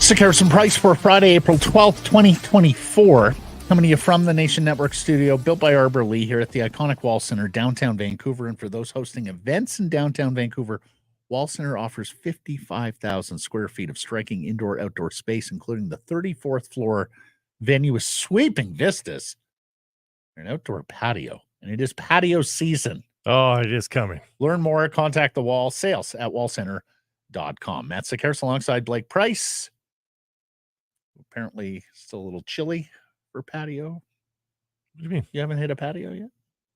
Sekeres and Price for Friday, April 12th, 2024. Coming to you from the Nation Network studio, built by Arbor Lee here at the iconic Wall Center, downtown Vancouver. And for those hosting events in downtown Vancouver, Wall Center offers 55,000 square feet of striking indoor-outdoor space, including the 34th floor venue with sweeping vistas, an outdoor patio. And it is patio season. Oh, it is coming. Learn more, contact the Wall, sales at wallcenter.com. Matt Sekeres alongside Blake Price. Apparently still a little chilly for patio. What do you mean? You haven't hit a patio yet?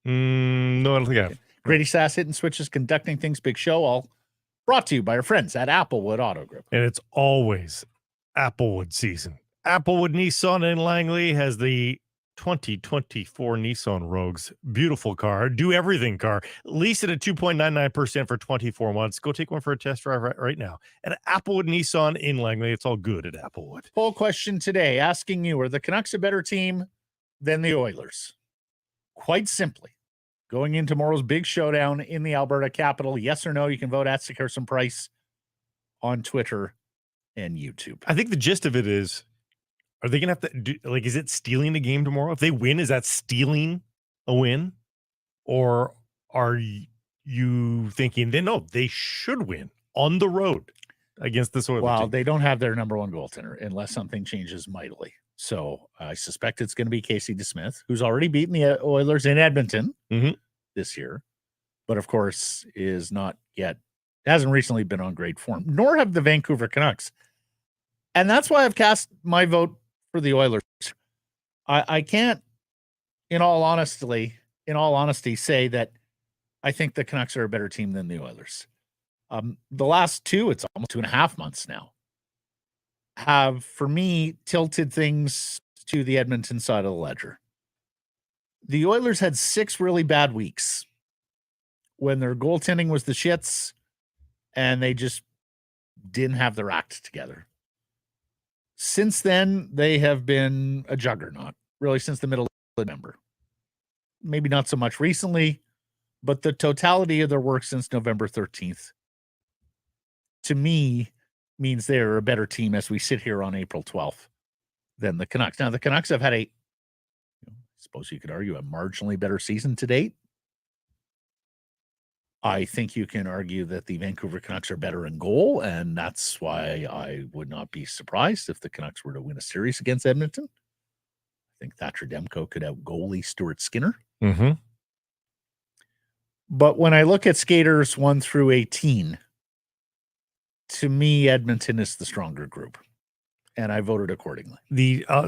No, I don't think I have. Grady Sass, Hitting Switches, Conducting Things, Big Show, all brought to you by our friends at Applewood Auto Group. And it's always Applewood season. Applewood Nissan in Langley has the 2024 Nissan Rogues. Beautiful car. Do everything car. Lease it at 2.99% for 24 months. Go take one for a test drive right now. At Applewood Nissan in Langley, it's all good at Applewood. Poll question today asking you, are the Canucks a better team than the Oilers? Quite simply, going into tomorrow's big showdown in the Alberta capital, yes or no, you can vote at Sekeres and Price on Twitter and YouTube. I think the gist of it is, are they going to have to do, like, is it stealing the game tomorrow? If they win, is that stealing a win? Or are you thinking they should win on the road against this Oilers Well, team? they don't have their number one goaltender unless something changes mightily. So I suspect it's going to be Casey DeSmith, who's already beaten the Oilers in Edmonton this year, but of course hasn't recently been on great form, nor have the Vancouver Canucks. And that's why I've cast my vote for the Oilers. I can't, in all honesty, say that I think the Canucks are a better team than the Oilers. The last it's almost 2.5 months now, have, for me, tilted things to the Edmonton side of the ledger. The Oilers had 6 really bad weeks when their goaltending was the shits and they just didn't have their act together. Since then, they have been a juggernaut, really, since the middle of November. Maybe not so much recently, but the totality of their work since November 13th, to me, means they're a better team as we sit here on April 12th than the Canucks. Now, the Canucks have had I suppose you could argue, a marginally better season to date. I think you can argue that the Vancouver Canucks are better in goal, and that's why I would not be surprised if the Canucks were to win a series against Edmonton. I think Thatcher Demko could out-goalie Stuart Skinner. Mm-hmm. But when I look at skaters 1 through 18, to me, Edmonton is the stronger group, and I voted accordingly.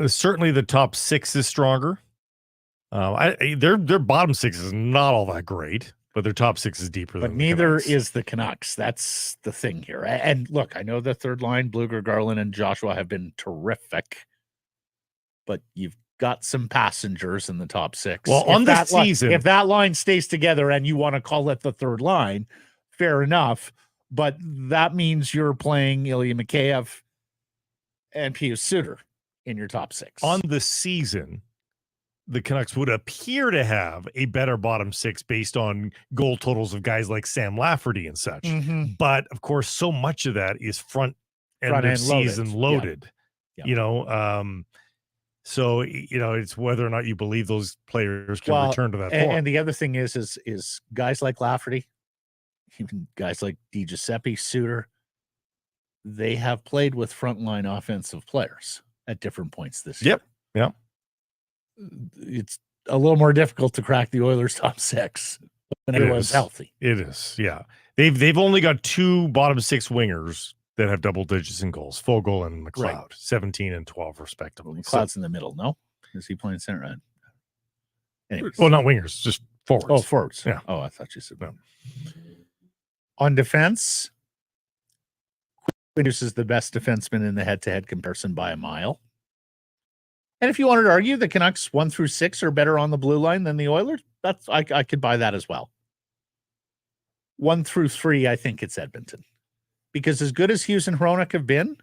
Certainly the top 6 is stronger. Their bottom 6 is not all that great. But their top 6 is deeper but than neither the is the Canucks. That's the thing here. And look, I know the third line, Bluger, Garland, and Joshua have been terrific, but you've got some passengers in the top 6. Well, on this season, if that line stays together and you want to call it the third line, fair enough. But that means you're playing Ilya Mikheyev and Pius Suter in your top 6. On the season, the Canucks would appear to have a better bottom 6 based on goal totals of guys like Sam Lafferty and such. Mm-hmm. But of course, so much of that is front end of season loaded. Yeah. So it's whether or not you believe those players can return to that form. And the other thing is guys like Lafferty, even guys like DiGiuseppe, Suter, they have played with frontline offensive players at different points this year. Yep. It's a little more difficult to crack the Oilers' top 6 when everyone's healthy. It is, yeah. They've only got 2 bottom 6 wingers that have double digits in goals, Fogle and McLeod, right. 17 and 12 respectively. McLeod's in the middle, no? Is he playing center? Anyways. Well, not wingers, just forwards. Oh, forwards. Yeah. Oh, I thought you said no. On defense, Quintus is the best defenseman in the head-to-head comparison by a mile. And if you wanted to argue the Canucks 1 through 6 are better on the blue line than the Oilers, I could buy that as well. 1 through 3, I think it's Edmonton. Because as good as Hughes and Hronek have been,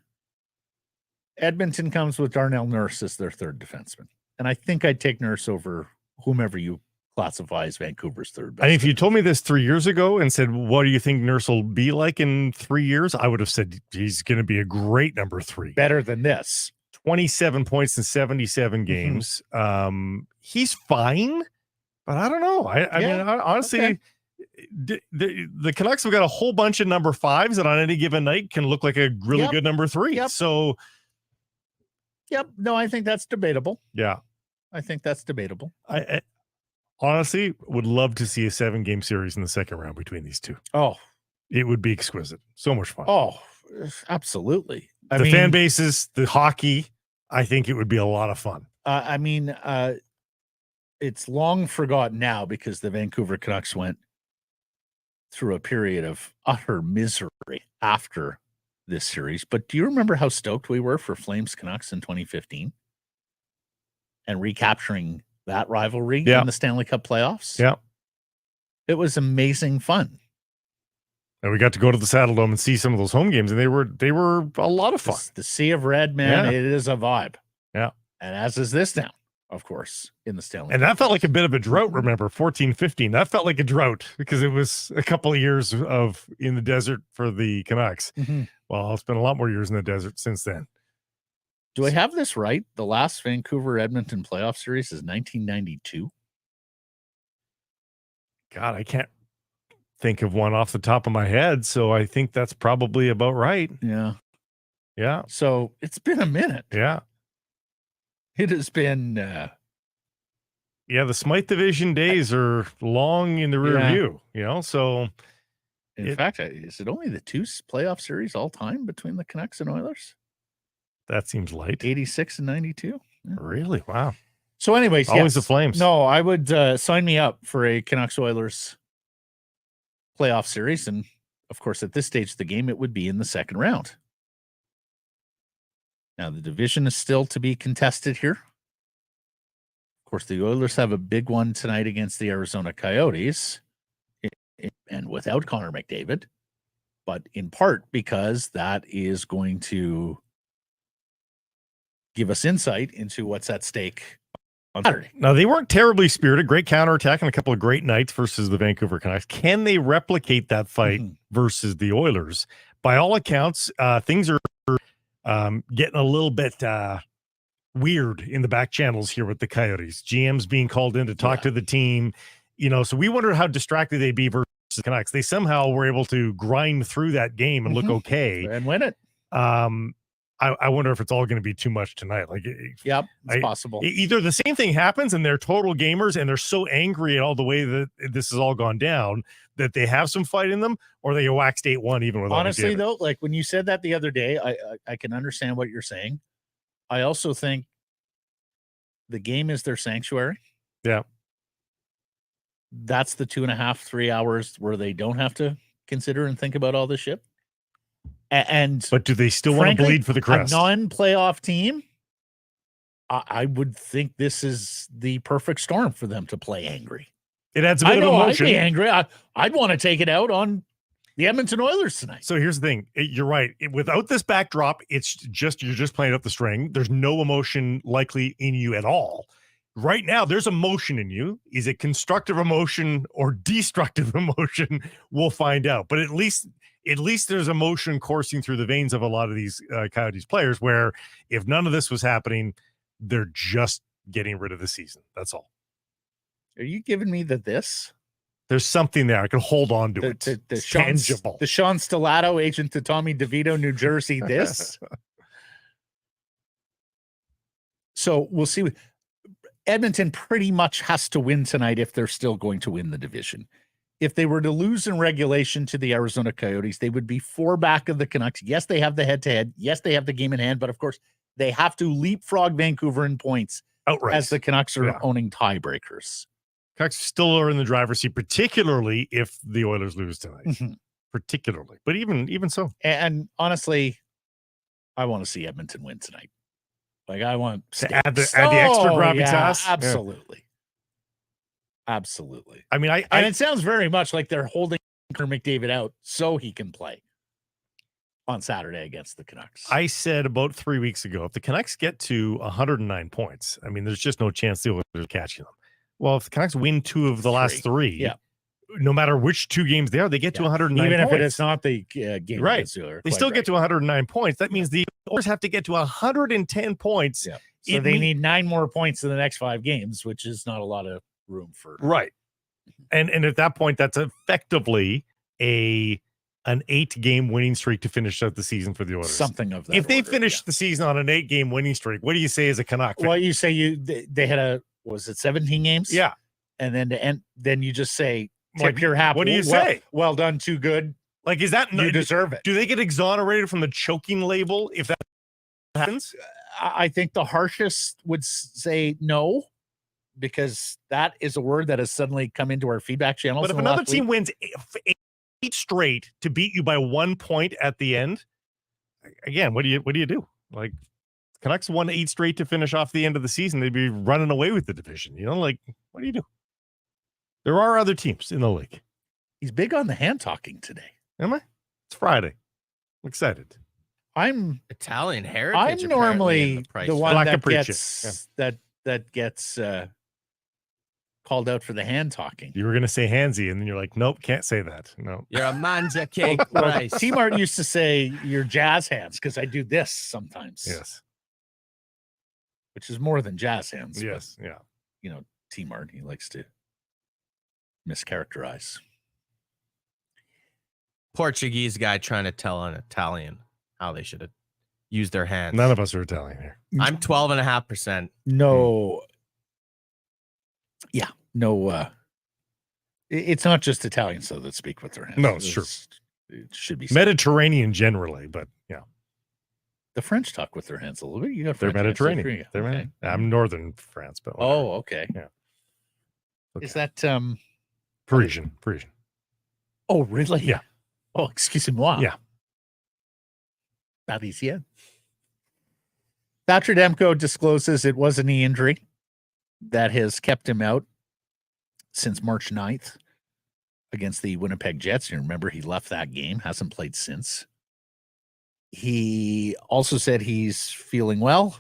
Edmonton comes with Darnell Nurse as their third defenseman. And I think I'd take Nurse over whomever you classify as Vancouver's third best. And if you told me this 3 years ago and said, what do you think Nurse will be like in 3 years? I would have said he's going to be a great number 3. Better than this. 27 points in 77 games. He's fine, but I don't know. I mean, honestly, the Canucks have got a whole bunch of number 5s that on any given night can look like a really good number 3. So, no, I think that's debatable. Yeah. I think that's debatable. I honestly would love to see a 7-game series in the second round between these two. Oh, it would be exquisite. So much fun. Oh, absolutely. The fan bases, the hockey, I think it would be a lot of fun. It's long forgotten now because the Vancouver Canucks went through a period of utter misery after this series. But do you remember how stoked we were for Flames Canucks in 2015 and recapturing that rivalry in the Stanley Cup playoffs? Yeah. It was amazing fun. And we got to go to the Saddle Dome and see some of those home games, and they were a lot of fun. The Sea of Red, man, it is a vibe. Yeah. And as is this now, of course, in the Stanley Cup. And that felt like a bit of a drought, remember, 14-15. That felt like a drought because it was a couple of years of in the desert for the Canucks. Well, it's been a lot more years in the desert since then. Do I have this right? The last Vancouver-Edmonton playoff series is 1992? God, I can't think of one off the top of my head, so I think that's probably about right. Yeah. Yeah. So it's been a minute. Yeah. It has been the Smythe Division days are long in the rear view, so in fact, is it only the 2 playoff series all time between the Canucks and Oilers? That seems light. 86 and 92. Yeah. Really? Wow. So anyways, always the Flames. No, I would sign me up for a Canucks Oilers playoff series. And of course, at this stage of the game, it would be in the second round. Now, the division is still to be contested here. Of course, the Oilers have a big one tonight against the Arizona Coyotes and without Connor McDavid, but in part because that is going to give us insight into what's at stake on Saturday. Now, they weren't terribly spirited. Great counterattack and a couple of great nights versus the Vancouver Canucks. Can they replicate that fight versus the Oilers? By all accounts, things are getting a little bit weird in the back channels here with the Coyotes. GM's being called in to talk to the team. So we wonder how distracted they'd be versus the Canucks. They somehow were able to grind through that game and look okay. And win it. I wonder if it's all going to be too much tonight. It's possible. Either the same thing happens and they're total gamers and they're so angry at all the way that this has all gone down that they have some fight in them, or they waxed 8-1 even with honestly though, like when you said that the other day, I can understand what you're saying. I also think the game is their sanctuary. Yeah. That's the 2.5, 3 hours where they don't have to consider and think about all this shit. But do they still want to bleed for the crest? A non-playoff team, I would think this is the perfect storm for them to play angry. It adds a bit of emotion. I'd be angry. I'd want to take it out on the Edmonton Oilers tonight. So here's the thing. You're right. Without this backdrop, you're just playing up the string. There's no emotion likely in you at all. Right now, there's emotion in you. Is it constructive emotion or destructive emotion? We'll find out. But at least there's emotion coursing through the veins of a lot of these Coyotes players, where if none of this was happening, they're just getting rid of the season. That's all. Are you giving me this? There's something there. I can hold on to it. The tangible. The Sean Stellato agent to Tommy DeVito, New Jersey, this. So we'll see. Edmonton pretty much has to win tonight if they're still going to win the division. If they were to lose in regulation to the Arizona Coyotes, they would be 4 back of the Canucks. Yes, they have the head-to-head. Yes, they have the game in hand. But, of course, they have to leapfrog Vancouver in points outright, as the Canucks are owning tiebreakers. Canucks still are in the driver's seat, particularly if the Oilers lose tonight. Particularly. But even so. And honestly, I want to see Edmonton win tonight. Like, I want to add the extra gravitas. Absolutely. Absolutely. I mean, and it sounds very much like they're holding McDavid out so he can play on Saturday against the Canucks. I said about 3 weeks ago, if the Canucks get to 109 points, I mean, there's just no chance the Oilers are catching them. Well, if the Canucks win 2 of the last 3, yeah, no matter which 2 games they are, they get to 109 even points. if it is not the game right. against the Oilers. They still get to 109 points. That means the Oilers have to get to 110 points. Yeah. So they need 9 more points in the next 5 games, which is not a lot of room for. Right. And at that point, that's effectively an 8-game winning streak to finish out the season for the Oilers. Something of that. If they finish the season on an 8-game winning streak, what do you say as a Canuck fan? Well, you say they had was it 17 games? Yeah. And then to end, then you just say, Like, your hat. what do you say? Well done, too good. Like, is that you deserve it? Do they get exonerated from the choking label if that happens? I think the harshest would say no, because that is a word that has suddenly come into our feedback channels. But if another team wins 8 straight to beat you by 1 point at the end, again, what do you do? Like, Canucks won 8 straight to finish off the end of the season, they'd be running away with the division. Like, what do you do? There are other teams in the league. He's big on the hand talking today. Am I? It's Friday. I'm excited. I'm Italian heritage. I'm normally the one Black that Capriccio. gets that gets called out for the hand talking. You were going to say handsy, and then you're like, nope, can't say that. No. You're a manja cake price. T-Mart used to say your jazz hands because I do this sometimes. Yes. Which is more than jazz hands. Yes. Yeah. T-Mart, he likes to mischaracterize. Portuguese guy trying to tell an Italian how they should have used their hands. None of us are Italian here. I'm 12.5%. No. Yeah. No. It's not just Italians, though, that speak with their hands. No, it's true. It should be Mediterranean generally, but yeah. The French talk with their hands a little bit. You got They're French Mediterranean. They're okay. I'm northern France, but whatever. Oh, okay. Yeah. Okay. Is that Parisian? Oh, really? Yeah. Oh, excusez-moi. Yeah. Parisien. Thatcher Demko discloses it was a knee injury that has kept him out since March 9th against the Winnipeg Jets. You remember he left that game, hasn't played since. He also said he's feeling well.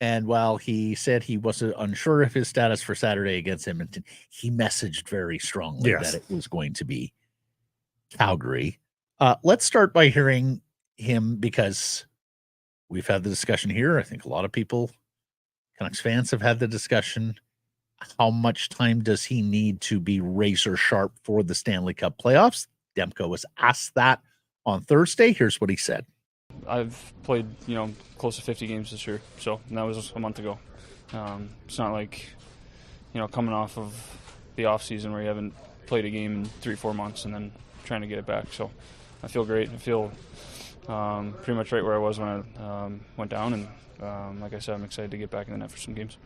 And while he said he wasn't unsure of his status for Saturday against Edmonton, he messaged very strongly that it was going to be Calgary. Let's start by hearing him, because we've had the discussion here. I think a lot of people, Canucks fans, have had the discussion. How much time does he need to be razor sharp for the Stanley Cup playoffs? Demko was asked that on Thursday. Here's what he said. I've played, close to 50 games this year, so that was a month ago. It's not like, coming off of the off season where you haven't played a game in 3-4 months and then trying to get it back. So I feel great. I feel pretty much right where I was when I went down, and like I said, I'm excited to get back in the net for some games.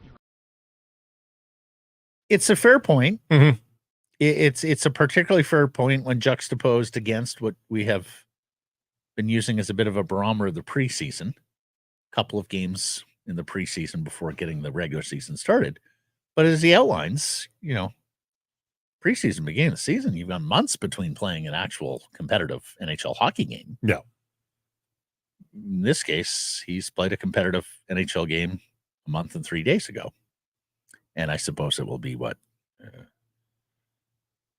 It's a fair point. Mm-hmm. It's a particularly fair point when juxtaposed against what we have been using as a bit of a barometer of the preseason. A couple of games in the preseason before getting the regular season started. But as he outlines, preseason, beginning of the season, you've got months between playing an actual competitive NHL hockey game. Yeah. In this case, he's played a competitive NHL game a month and 3 days ago. And I suppose it will be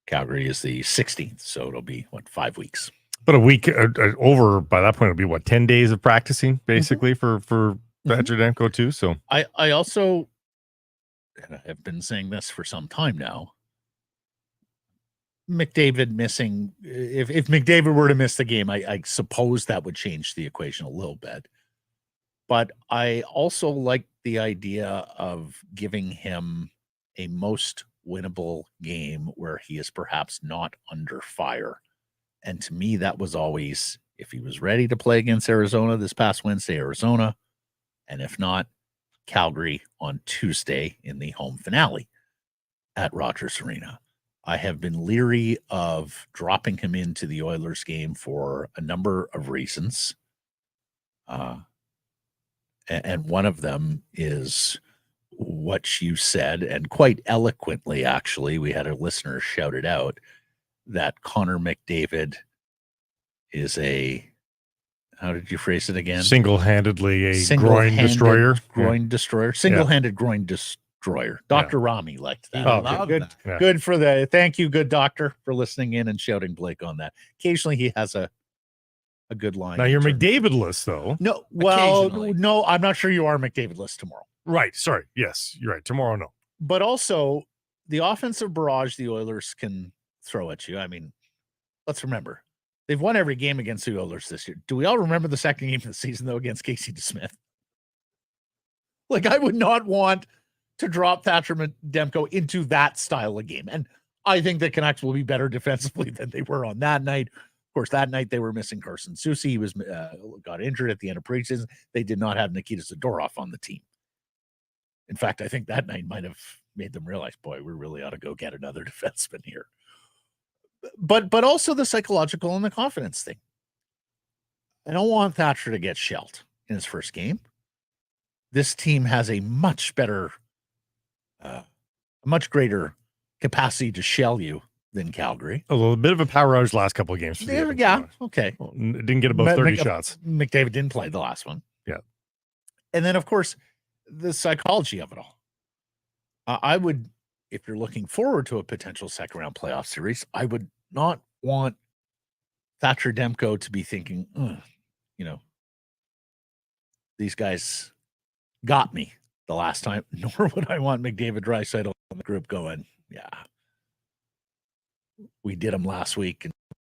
Calgary is the 16th, so it'll be 5 weeks. But a week over by that point, it'll be 10 days of practicing basically for Thatcher Demko too. So I also, and I have been saying this for some time now, McDavid missing, if McDavid were to miss the game, I suppose that would change the equation a little bit. But I also like the idea of giving him a most winnable game where he is perhaps not under fire. And to me, that was always, if he was ready to play against Arizona this past Wednesday, Arizona, and if not, Calgary on Tuesday in the home finale at Rogers Arena. I have been leery of dropping him into the Oilers game for a number of reasons. And one of them is what you said, and quite eloquently, actually. We had a listener shout it out, that Connor McDavid is how did you phrase it again? Single-handedly a groin destroyer. Groin destroyer. Single-handed groin Droyer. Dr. Rami liked He that. Oh, loved good. that. Yeah. Good for thank you, good doctor, for listening in and shouting Blake on that. Occasionally he has a good line. Now you're in terms- McDavid-less, though. No, well, Occasionally. no, I'm not sure you are McDavid-less tomorrow. Right. Sorry. Yes, you're right. Tomorrow, no. But also the offensive barrage the Oilers can throw at you. I mean, let's remember, they've won every game against the Oilers this year. Do we all remember the second game of the season, though, against Casey DeSmith? Like, I would not want to drop Thatcher Demko into that style of game. And I think the Canucks will be better defensively than they were on that night. Of course, that night they were missing Carson Soucy. He was got injured at the end of preseason. They did not have Nikita Zadorov on the team. In fact, I think that night might have made them realize, boy, we really ought to go get another defenseman here. But also the psychological and the confidence thing. I don't want Thatcher to get shelled in his first game. This team has a much better, much greater capacity to shell you than Calgary. A little bit of a power outage last couple of games. For the Edmonton Yeah, Oilers. okay. Well, didn't get above 30 shots. McDavid didn't play the last one. Yeah. And then, of course, the psychology of it all. I would, if you're looking forward to a potential second round playoff series, I would not want Thatcher Demko to be thinking, these guys got me the last time, nor would I want McDavid Draisaitl in the group going, yeah, we did him last week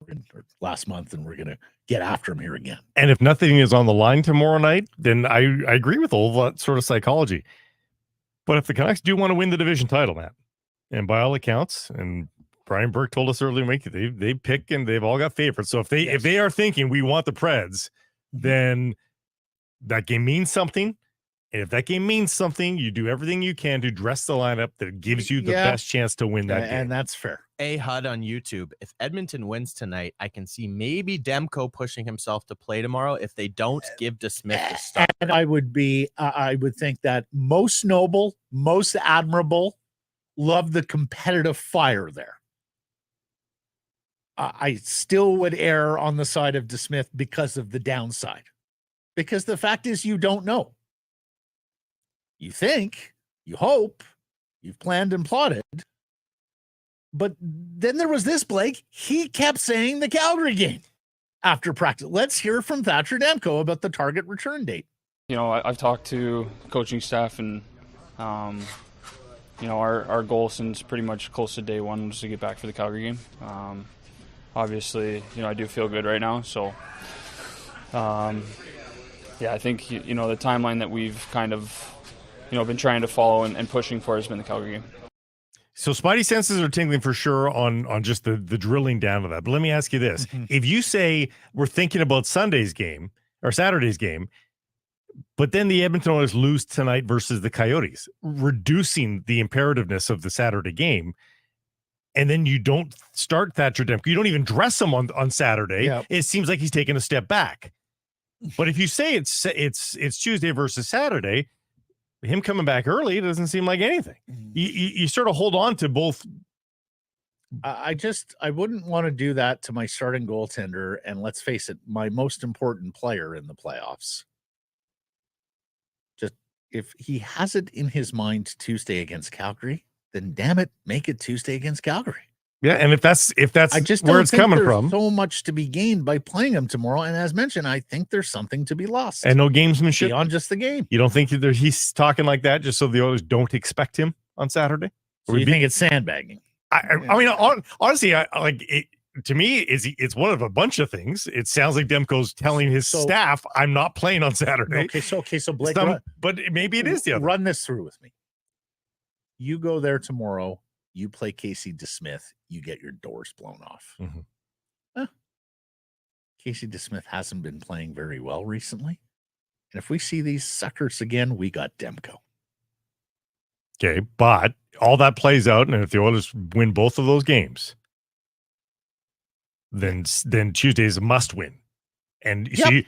or last month, and we're going to get after him here again. And if nothing is on the line tomorrow night, then I agree with all that sort of psychology. But if the Canucks do want to win the division title, Matt, and by all accounts, and Brian Burke told us earlier in the week, they pick and they've all got favorites. So if they are thinking we want the Preds, then that game means something. And if that game means something, you do everything you can to dress the lineup that gives you the best chance to win that game. And that's fair. HUD on YouTube. If Edmonton wins tonight, I can see maybe Demko pushing himself to play tomorrow. If they don't, give DeSmith the start. And I would think that most noble, most admirable, love the competitive fire there. I still would err on the side of DeSmith because of the downside. Because the fact is, you don't know. You think, you hope, you've planned and plotted. But then there was this, Blake. He kept saying the Calgary game after practice. Let's hear from Thatcher Demko about the target return date. I've talked to coaching staff, and our goal since pretty much close to day one was to get back for the Calgary game. Obviously, I do feel good right now. So, I think, the timeline that we've kind of, been trying to follow and pushing for has been the Calgary game. So Spidey senses are tingling for sure on just the drilling down of that. But let me ask you this. If you say we're thinking about Sunday's game or Saturday's game, but then the Edmonton Oilers lose tonight versus the Coyotes, reducing the imperativeness of the Saturday game, and then you don't start Thatcher Demko, you don't even dress him on Saturday, it seems like he's taking a step back. But if you say it's Tuesday versus Saturday, him coming back early doesn't seem like anything. You sort of hold on to both. I wouldn't want to do that to my starting goaltender, and let's face it, my most important player in the playoffs. Just if he has it in his mind Tuesday against Calgary, then damn it, make it Tuesday against Calgary. Yeah, and if that's I just where don't it's think coming there's from, so much to be gained by playing him tomorrow. And as mentioned, I think there's something to be lost. And no gamesmanship beyond just the game. You don't think he's talking like that just so the Oilers don't expect him on Saturday? So you think it's sandbagging? I mean, honestly, to me, it's one of a bunch of things. It sounds like Demko's telling his staff, "I'm not playing on Saturday." Okay, so Blake, but maybe it is the other. Run this through with me. You go there tomorrow. You play Casey DeSmith. You get your doors blown off. Casey DeSmith hasn't been playing very well recently, and if we see these suckers again, we got Demko. Okay, but all that plays out, and if the Oilers win both of those games, then Tuesday is a must-win. And I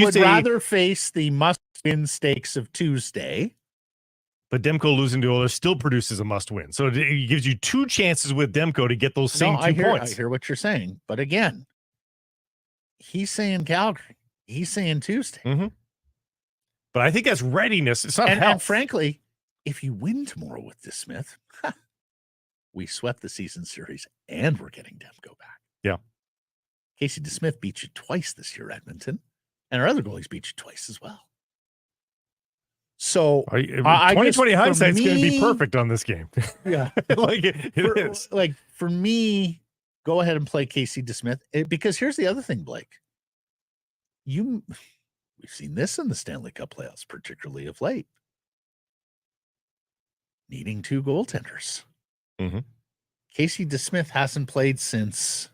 would rather face the must-win stakes of Tuesday. But Demko losing to Oilers still produces a must-win. So it gives you two chances with Demko to get those same 2 points. I hear what you're saying. But again, he's saying Calgary. He's saying Tuesday. But I think that's readiness. It's not health. And frankly, if you win tomorrow with DeSmith, we swept the season series and we're getting Demko back. Yeah. Casey DeSmith beat you twice this year, Edmonton, and our other goalies beat you twice as well. So 2020 hindsight is going to be perfect on this game. Yeah. Like it is. Like for me, go ahead and play Casey DeSmith because here's the other thing, Blake. We've seen this in the Stanley Cup playoffs, particularly of late. Needing two goaltenders. Mm-hmm. Casey DeSmith hasn't played since,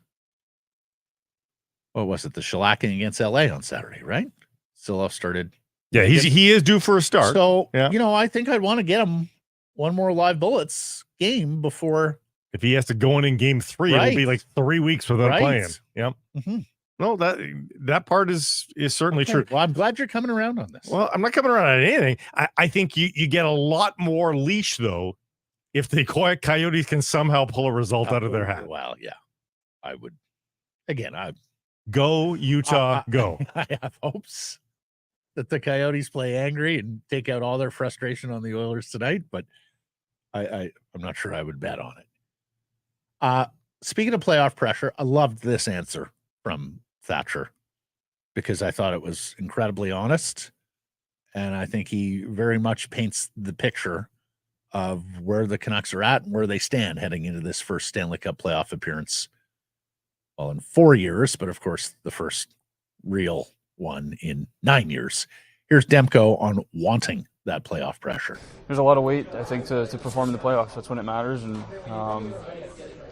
what was it, the shellacking against LA on Saturday, right? Siloff started. Yeah, he is due for a start. So, yeah. I think I'd want to get him one more live bullets game before. If he has to go in game 3, it'll be like 3 weeks without playing. Yep. Mm-hmm. No, that part is certainly true. Well, I'm glad you're coming around on this. Well, I'm not coming around on anything. I think you get a lot more leash, though, if the Coyotes can somehow pull a result out of their hat. Well, yeah. I would. Again, go, Utah, go. I have hopes that the Coyotes play angry and take out all their frustration on the Oilers tonight, but I'm not sure I would bet on it. Speaking of playoff pressure, I loved this answer from Thatcher because I thought it was incredibly honest, and I think he very much paints the picture of where the Canucks are at and where they stand heading into this first Stanley Cup playoff appearance. Well, in 4 years, but of course the first real one in 9 years. Here's Demko on wanting that playoff pressure. There's a lot of weight, I think, to perform in the playoffs. That's when it matters, and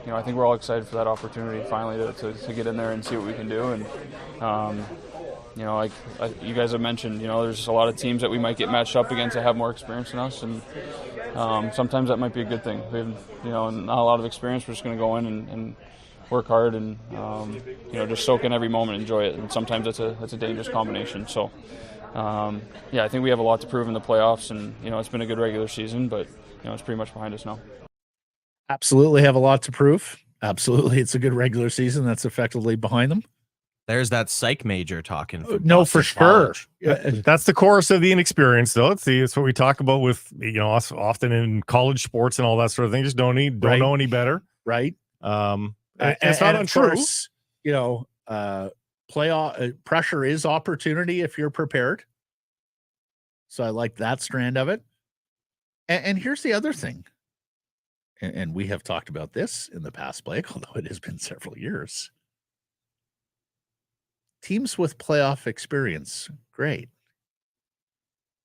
I think we're all excited for that opportunity finally to get in there and see what we can do. And like you guys have mentioned, there's a lot of teams that we might get matched up against that have more experience than us, and sometimes that might be a good thing. We have, not a lot of experience. We're just going to go in and work hard and just soak in every moment, enjoy it. And sometimes that's a dangerous combination. So I think we have a lot to prove in the playoffs, and it's been a good regular season, but it's pretty much behind us now. Absolutely have a lot to prove. Absolutely, it's a good regular season that's effectively behind them. There's that psych major talking. No, for sure. That's the chorus of the inexperience, though. It's what we talk about with us often in college sports and all that sort of thing. Just don't know any better, right? It's not untrue. Course, playoff pressure is opportunity if you're prepared. So I like that strand of it. And here's the other thing. And we have talked about this in the past, Blake, although it has been several years. Teams with playoff experience, great.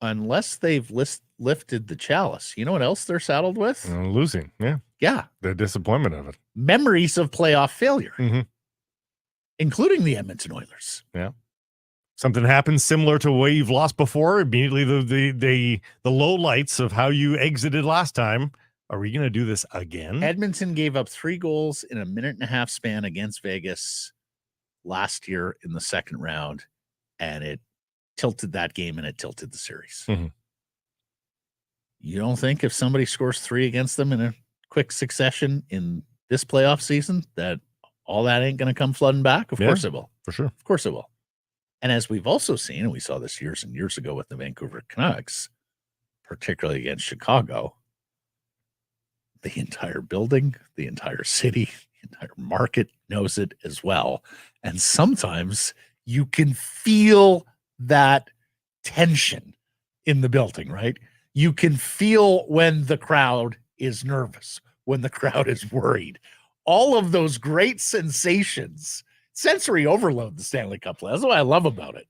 Unless they've lifted the chalice. You know what else they're saddled with? Losing, yeah. Yeah. The disappointment of it. Memories of playoff failure, mm-hmm. including the Edmonton Oilers. Yeah. Something happens similar to the way you've lost before. Immediately the low lights of how you exited last time. Are we going to do this again? Edmonton gave up 3 goals in a minute and a half span against Vegas last year in the second round, and it tilted that game and it tilted the series. Mm-hmm. You don't think if somebody scores 3 against them in a quick succession in this playoff season that all that ain't going to come flooding back? Of course it will. For sure. Of course it will. And as we've also seen, and we saw this years and years ago with the Vancouver Canucks, particularly against Chicago, the entire building, the entire city, the entire market knows it as well. And sometimes you can feel that tension in the building, right? You can feel when the crowd is nervous, when the crowd is worried. All of those great sensations, sensory overload, the Stanley Cup play. That's what I love about it.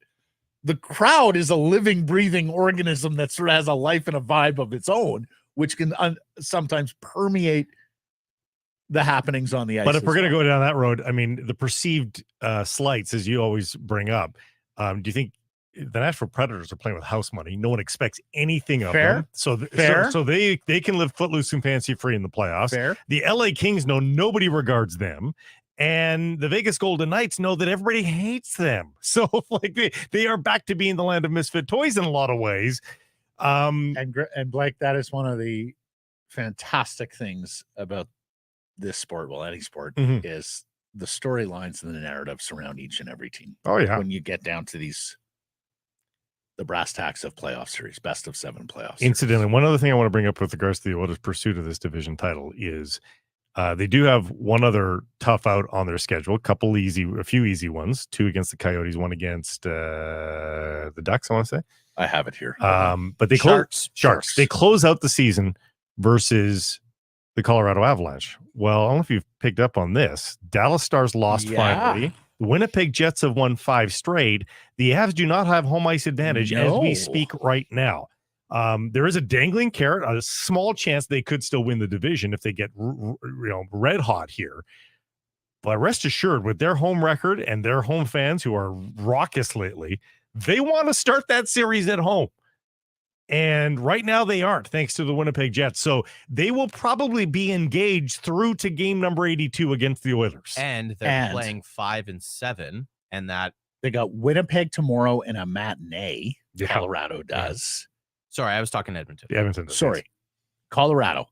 The crowd is a living, breathing organism that sort of has a life and a vibe of its own, which can sometimes permeate the happenings on the ice. But if we're going to go down that road, I mean, the perceived slights, as you always bring up, do you think the Nashville Predators are playing with house money? No one expects anything of them. So they can live footloose and fancy free in the playoffs. Fair. The LA Kings know nobody regards them. And the Vegas Golden Knights know that everybody hates them. So they are back to being the land of misfit toys in a lot of ways. And Blake, that is one of the fantastic things about this sport, well, any sport, mm-hmm. is the storylines and the narratives around each and every team. Oh, yeah. When you get down to these the brass tacks of playoff series, best of 7 playoffs. Incidentally, one other thing I want to bring up with regards to the Oilers' pursuit of this division title is they do have one other tough out on their schedule, a few easy ones, 2 against the Coyotes, 1 against the Ducks, I want to say. I have it here. But they Sharks. They close out the season versus the Colorado Avalanche. Well, I don't know if you've picked up on this. Dallas Stars lost finally. The Winnipeg Jets have won 5 straight. The Avs do not have home ice advantage as we speak right now. There is a dangling carrot, a small chance they could still win the division if they get red hot here. But rest assured, with their home record and their home fans who are raucous lately, they want to start that series at home. And right now they aren't, thanks to the Winnipeg Jets. So they will probably be engaged through to game number 82 against the Oilers. And they're playing 5 and 7, and that they got Winnipeg tomorrow in a matinee. Yeah. Colorado does. Sorry, I was talking Edmonton. Edmonton does. Sorry. Colorado.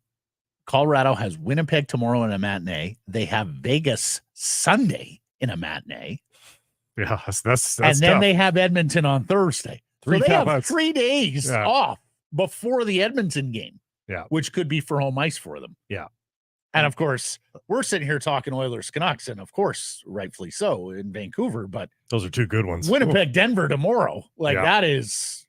Colorado has Winnipeg tomorrow in a matinee. They have Vegas Sunday in a matinee. Yeah, that's and then tough. they have Edmonton on Thursday. So they have outs. 3 days off before the Edmonton game, which could be for home ice for them. Yeah. And of course, we're sitting here talking Oilers Canucks, and of course, rightfully so in Vancouver, but those are 2 good ones. Winnipeg, Denver tomorrow. That is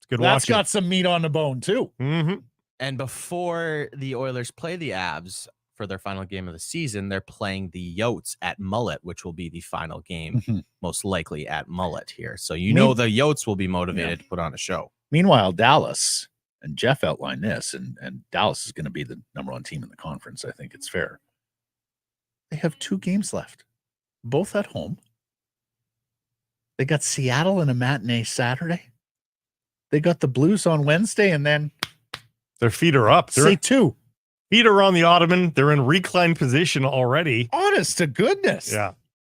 good. That's got some meat on the bone, too. Mm-hmm. And before the Oilers play the Avs for their final game of the season, they're playing the Yotes at Mullet, which will be the final game, most likely at Mullet here. So the Yotes will be motivated to put on a show. Meanwhile, Dallas, and Jeff outlined this, and Dallas is going to be the number 1 team in the conference. I think it's fair. They have 2 games left, both at home. They got Seattle in a matinee Saturday. They got the Blues on Wednesday, and then their feet are up. Say 2. Feet are on the ottoman. They're in reclined position already. Honest to goodness. Yeah.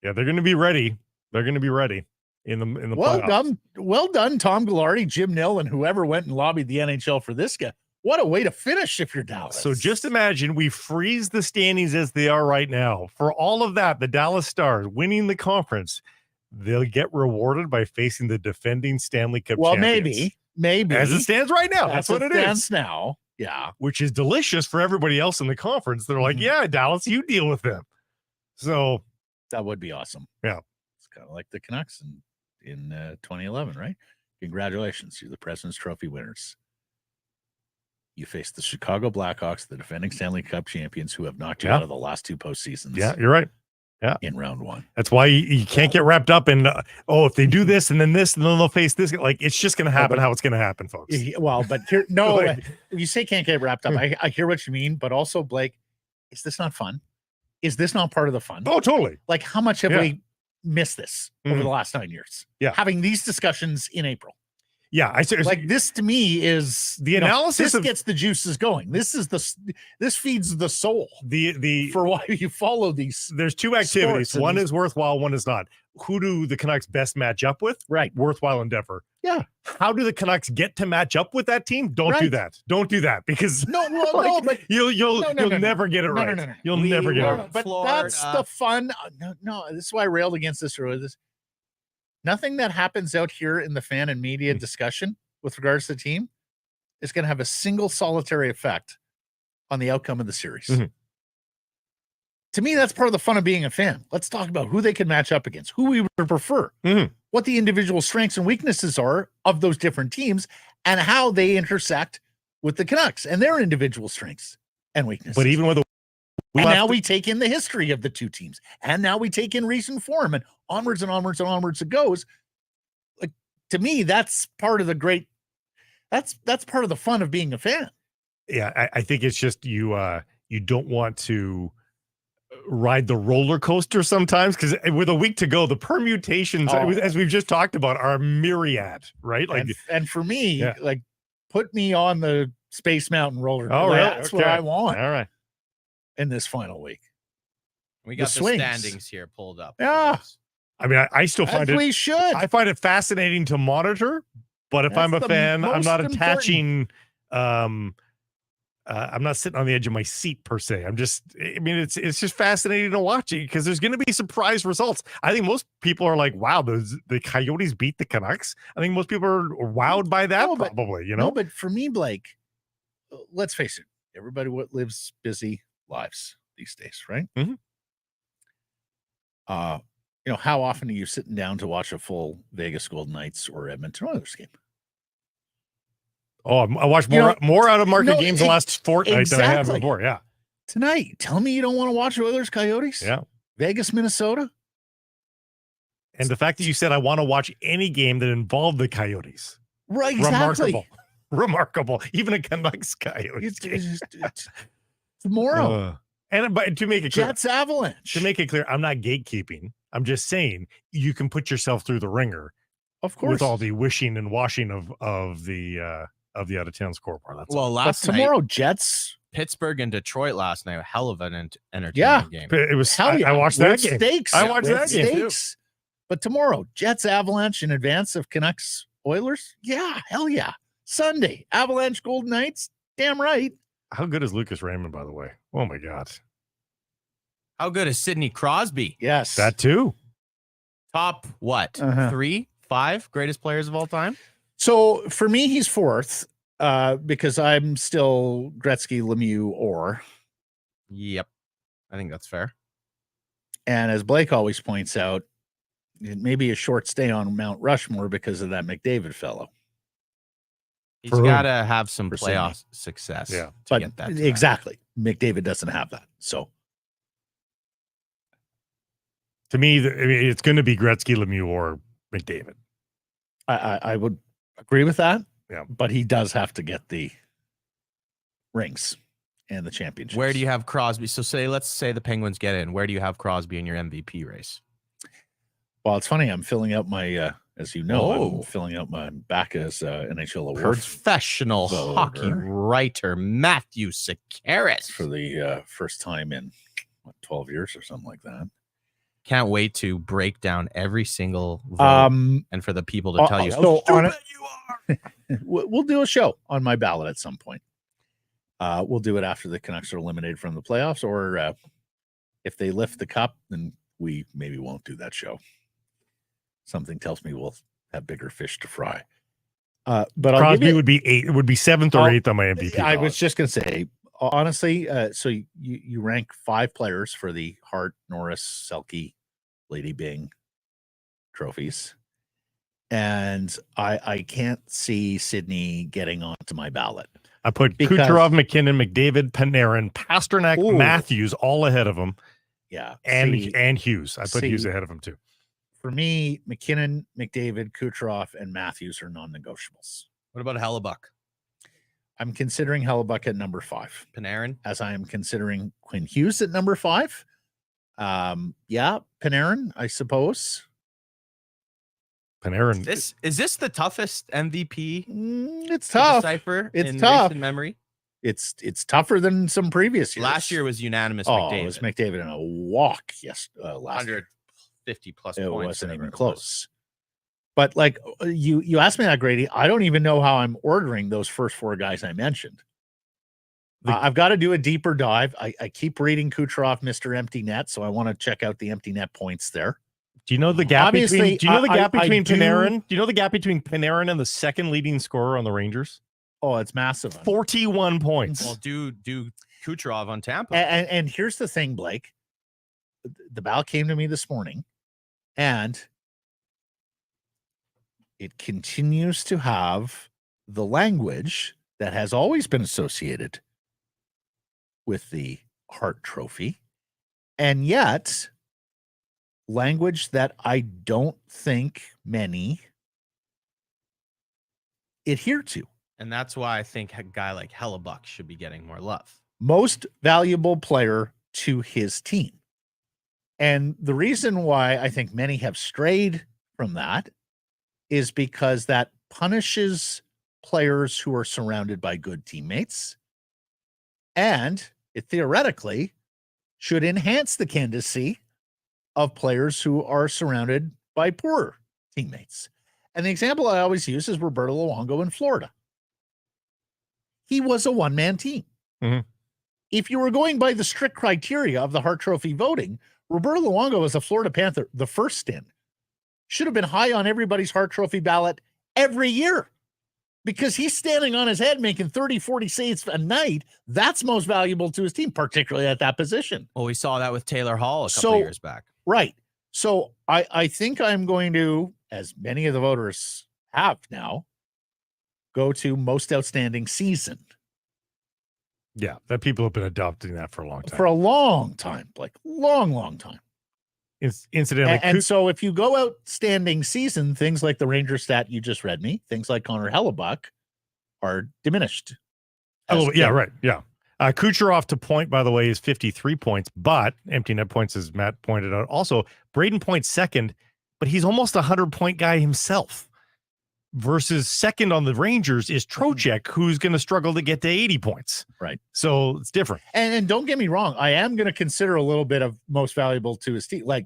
They're going to be ready. They're going to be ready in the playoffs. Well done, Tom Ghilardi, Jim Nill, and whoever went and lobbied the NHL for this guy. What a way to finish if you're Dallas. So just imagine we freeze the standings as they are right now. For all of that, the Dallas Stars winning the conference, they'll get rewarded by facing the defending Stanley Cup champions. Maybe. As it stands right now. That's what it is. Now. Yeah. Which is delicious for everybody else in the conference. They're like, yeah, Dallas, you deal with them. So that would be awesome. Yeah. It's kind of like the Canucks in 2011, right? Congratulations. You're the President's Trophy winners. You face the Chicago Blackhawks, the defending Stanley Cup champions, who have knocked you out of the last 2 postseasons. Yeah, you're right. Yeah. In round 1. That's why you can't get wrapped up in, if they do this and then this, and then they'll face this. Like, it's just going to happen how it's going to happen, folks. Well, but here, you say can't get wrapped up. I hear what you mean, but also, Blake, is this not fun? Is this not part of the fun? Oh, totally. Like, how much have we missed this over the last 9 years? Yeah. Having these discussions in April. Yeah, I say like this to me is the analysis. This gets the juices going. This feeds the soul. The for why you follow these. There's 2 activities. One is worthwhile. One is not. Who do the Canucks best match up with? Right. Worthwhile endeavor. Yeah. How do the Canucks get to match up with that team? Don't do that. Don't do that because but you'll never get it right. No. You'll never get it right. But that's the fun. No. This is why I railed against this earlier. Nothing that happens out here in the fan and media discussion with regards to the team is going to have a single solitary effect on the outcome of the series. To me, that's part of the fun of being a fan. Let's talk about who they can match up against, who we would prefer, what the individual strengths and weaknesses are of those different teams, and how they intersect with the Canucks and their individual strengths and weaknesses. But even with we take in the history of the 2 teams, and now we take in recent form, and onwards and onwards and onwards it goes. Like, to me, that's part of the great. That's part of the fun of being a fan. Yeah, I think it's just you don't want to ride the roller coaster sometimes, because with a week to go, the permutations, as we've just talked about, are myriad, right? Like, and for me, like, put me on the Space Mountain roller coaster. Oh, right. That's what I want. All right. In this final week, we got the standings here pulled up. Yeah, I mean, I still find we should. I find it fascinating to monitor, but if I'm a fan, I'm not attaching I'm not sitting on the edge of my seat per se. It's just fascinating to watch it because there's going to be surprise results. I think most people are like, wow, the Coyotes beat the Canucks. I think most people are wowed by that, probably, No, but for me, Blake, let's face it, everybody lives busy lives these days, right? Mm-hmm. How often are you sitting down to watch a full Vegas Golden Knights or Edmonton Oilers game? Oh, I watched more out of market games the last fortnight than I have before. Yeah. Tonight, tell me you don't want to watch Oilers Coyotes? Yeah. Vegas, Minnesota? And the fact that you said I want to watch any game that involved the Coyotes. Right, exactly. Remarkable. Even a Canucks Coyotes game. Tomorrow. But to make it clear, Jets Avalanche. To make it clear, I'm not gatekeeping. I'm just saying you can put yourself through the ringer. Of course. With all the wishing and washing of the out of town scoreboard. That's last tomorrow, night, Jets, Pittsburgh and Detroit last night, a hell of an entertaining game. It was. Hell yeah. I watched that game. Stakes. I watched that game too. But tomorrow, Jets Avalanche in advance of Canucks Oilers. Yeah, hell yeah. Sunday, Avalanche Golden Knights. Damn right. How good is Lucas Raymond, by the way? Oh my God. How good is Sidney Crosby? Yes, that too. Top 3, 5 greatest players of all time? So for me, he's fourth because I'm still Gretzky, Lemieux, Orr. Yep. I think that's fair. And as Blake always points out, it may be a short stay on Mount Rushmore because of that McDavid fellow. He's got to have some playoff success to get that. Exactly. McDavid doesn't have that. So to me, it's going to be Gretzky, Lemieux, or McDavid. I would agree with that. Yeah. But he does have to get the rings and the championships. Where do you have Crosby? So let's say the Penguins get in. Where do you have Crosby in your MVP race? Well, it's funny. I'm filling out my, as you know, I'm filling out my back as NHL awards. Professional hockey writer Matthew Sekeres. For the first time in 12 years or something like that. Can't wait to break down every single vote and for the people to tell you how stupid you are. We'll do a show on my ballot at some point. We'll do it after the Canucks are eliminated from the playoffs, or if they lift the cup, then we maybe won't do that show. Something tells me we'll have bigger fish to fry. But Crosby would be 8. It would be 7th or 8th on my MVP. I was just going to say, honestly, so you rank 5 players for the Hart, Norris, Selke, Lady Byng trophies. And I can't see Sidney getting onto my ballot. I put Kucherov, McKinnon, McDavid, Panarin, Pasternak, Matthews all ahead of him. Yeah. And Hughes. I put Hughes ahead of him too. For me, McKinnon, McDavid, Kucherov, and Matthews are non-negotiables. What about Hellebuck? I'm considering Hellebuck at number 5. Panarin? As I am considering Quinn Hughes at number 5. Panarin, I suppose. Panarin. Is this the toughest MVP? It's tough. Decipher it's tough. In memory. It's tougher than some previous years. Last year was unanimous. McDavid. It was McDavid in a walk. Yes, last 150 plus it points. It wasn't even close. But like you asked me that, Grady. I don't even know how I'm ordering those first 4 guys I mentioned. I've got to do a deeper dive. I keep reading Kucherov, Mr. Empty Net, so I want to check out the empty net points there. Do you know the gap between? Do you know the gap between Panarin? Do you know the gap between Panarin and the second leading scorer on the Rangers? Oh, it's massive. 41 points. Well, do Kucherov on Tampa. And here's the thing, Blake. The ballot came to me this morning, and it continues to have the language that has always been associated with the Hart Trophy, and yet language that I don't think many adhere to. And that's why I think a guy like Hellebuck should be getting more love. Most valuable player to his team. And the reason why I think many have strayed from that is because that punishes players who are surrounded by good teammates, and it theoretically should enhance the candidacy of players who are surrounded by poor teammates. And the example I always use is Roberto Luongo in Florida. He was a one-man team. Mhm. If you were going by the strict criteria of the Hart Trophy voting, Roberto Luongo as a Florida Panther, the first stint, should have been high on everybody's Hart Trophy ballot every year because he's standing on his head making 30, 40 saves a night. That's most valuable to his team, particularly at that position. Well, we saw that with Taylor Hall a couple years back. Right. So I think I'm going to, as many of the voters have now, go to most outstanding season. Yeah, that people have been adopting that for a long time. For a long time, like long time. Incidentally, And so if you go outstanding season, things like the Ranger stat you just read me, things like Connor Hellebuck are diminished. Yeah, right. Yeah. Kucherov to point, by the way, is 53 points, but empty net points, as Matt pointed out. Also, Braden Point's second, but he's almost a 100-point guy himself. Versus second on the Rangers is Trocheck, who's going to struggle to get to 80 points. Right. So it's different. And don't get me wrong, I am going to consider a little bit of most valuable to his team. Like,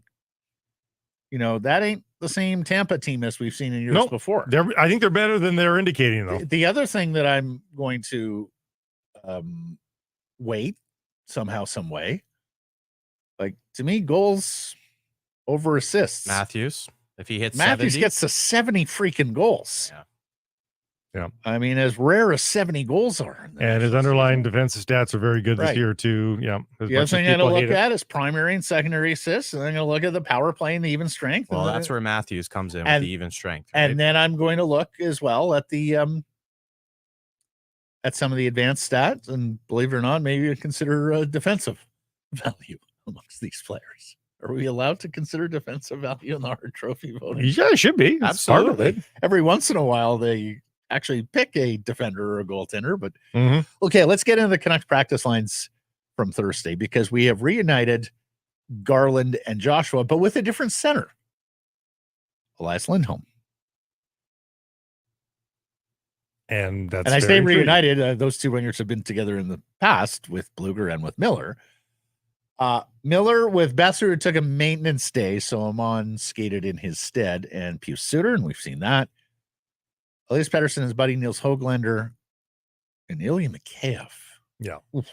that ain't the same Tampa team as we've seen in years before. I think they're better than they're indicating, though. The other thing that I'm going to wait somehow, some way, like to me, goals over assists. Matthews. If he hits Matthews 70. gets to 70 freaking goals. Yeah. I mean, as rare as 70 goals are. And his underlying defensive stats are very good this year, too. Yeah. The other thing I'm going to look at is primary and secondary assists. And I'm going to look at the power play and the even strength. Well, that's where Matthews comes in with the even strength. Right? And then I'm going to look as well at the at some of the advanced stats. And believe it or not, maybe consider defensive value amongst these players. Are we allowed to consider defensive value in the Hart Trophy voting? Yeah, it should be. That's part of it. Every once in a while, they actually pick a defender or a goaltender. But Mhm. Okay, let's get into the Canucks practice lines from Thursday because we have reunited Garland and Joshua, but with a different center. Elias Lindholm. And I say reunited. Those two wingers have been together in the past with Bluger and with Miller. Miller with Besser, who took a maintenance day, so Amon skated in his stead, and Pius Suter, and we've seen that. Elias Patterson, his buddy Nils Höglander, and Ilya Mikheyev. Yeah. Oof.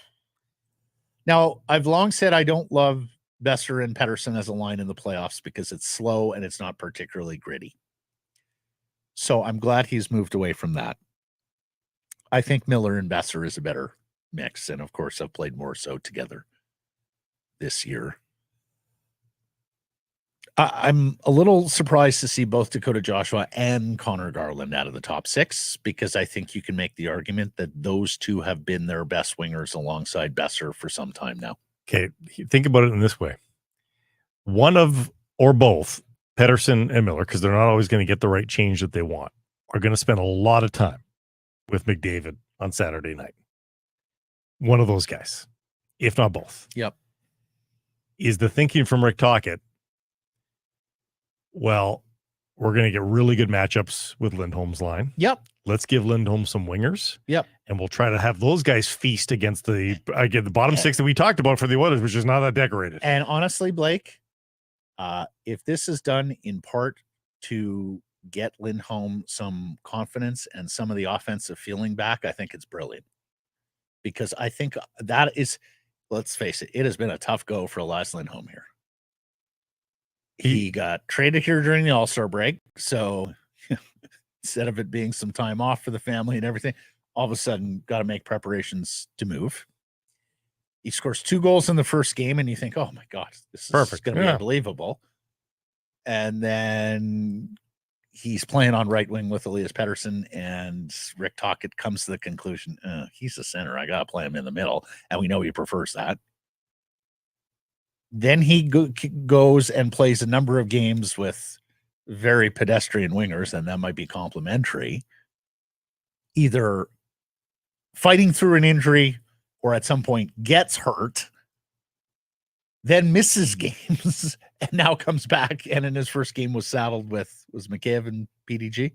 Now, I've long said I don't love Besser and Patterson as a line in the playoffs because it's slow and it's not particularly gritty. So I'm glad he's moved away from that. I think Miller and Besser is a better mix, and of course, have played more so together this year. I'm a little surprised to see both Dakota Joshua and Connor Garland out of the top six because I think you can make the argument that those two have been their best wingers alongside Besser for some time now. Okay, think about it in this way. One of or both Patterson and Miller, because they're not always going to get the right change that they want, are going to spend a lot of time with McDavid on Saturday night. One of those guys, if not both. Yep. Is the thinking from Rick Tocchet, well, we're going to get really good matchups with Lindholm's line. Yep. Let's give Lindholm some wingers. Yep. And we'll try to have those guys feast against the bottom six that we talked about for the Oilers, which is not that decorated. And honestly, Blake, if this is done in part to get Lindholm some confidence and some of the offensive feeling back, I think it's brilliant. Because I think that is, let's face it, it has been a tough go for Elias Lindholm here. He got traded here during the All-Star break. So instead of it being some time off for the family and everything, all of a sudden got to make preparations to move. He scores 2 goals in the first game, and you think, oh my God, this is perfect. Going to be unbelievable. And then he's playing on right wing with Elias Pettersson, and Rick Tocchet comes to the conclusion, he's a center. I got to play him in the middle. And we know he prefers that. Then he goes and plays a number of games with very pedestrian wingers, and that might be complimentary, either fighting through an injury or at some point gets hurt, then misses games, and now comes back, and in his first game was saddled with, was Mikheyev and PDG?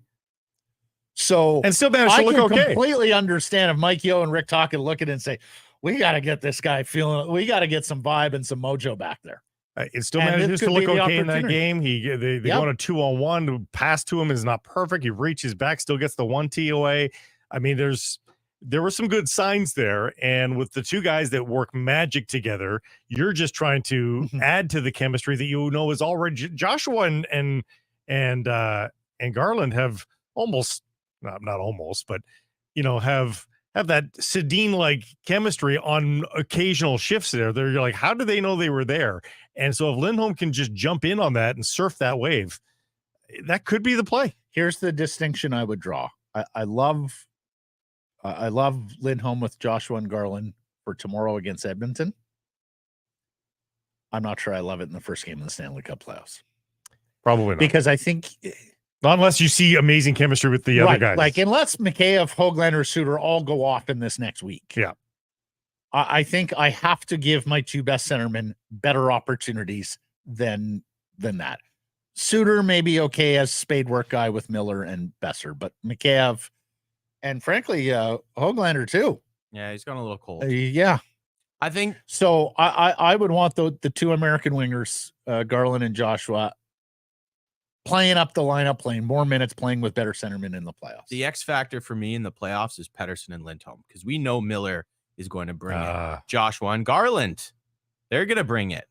So and still managed to look okay. I completely understand if Mike Yeo and Rick Tocchet look at it and say, we got to get this guy feeling, we got to get some vibe and some mojo back there. It still manages to look okay in that game. They go on a 2-on-1. The pass to him is not perfect. He reaches back, still gets the 1 TOA. I mean, there's there were some good signs there. And with the two guys that work magic together, you're just trying to add to the chemistry that is already. Joshua and Garland have almost not almost, but have that Sedin-like chemistry on occasional shifts there. They're like, how do they know they were there? And so if Lindholm can just jump in on that and surf that wave, that could be the play. Here's the distinction I would draw. I love Lindholm with Joshua and Garland for tomorrow against Edmonton. I'm not sure I love it in the first game of the Stanley Cup playoffs. Probably not. Because I think unless you see amazing chemistry with the other guys. Like unless Mikheyev, Höglander, Suter all go off in this next week. Yeah. I think I have to give my two best centermen better opportunities than that. Suter may be okay as spade work guy with Miller and Besser, but Mikheyev and frankly, Höglander too. Yeah, he's gone a little cold. Yeah. I think so. I would want the two American wingers, Garland and Joshua, playing up the lineup, playing more minutes, playing with better centermen in the playoffs. The X factor for me in the playoffs is Patterson and Lindholm because we know Miller is going to bring it. Joshua and Garland, they're going to bring it.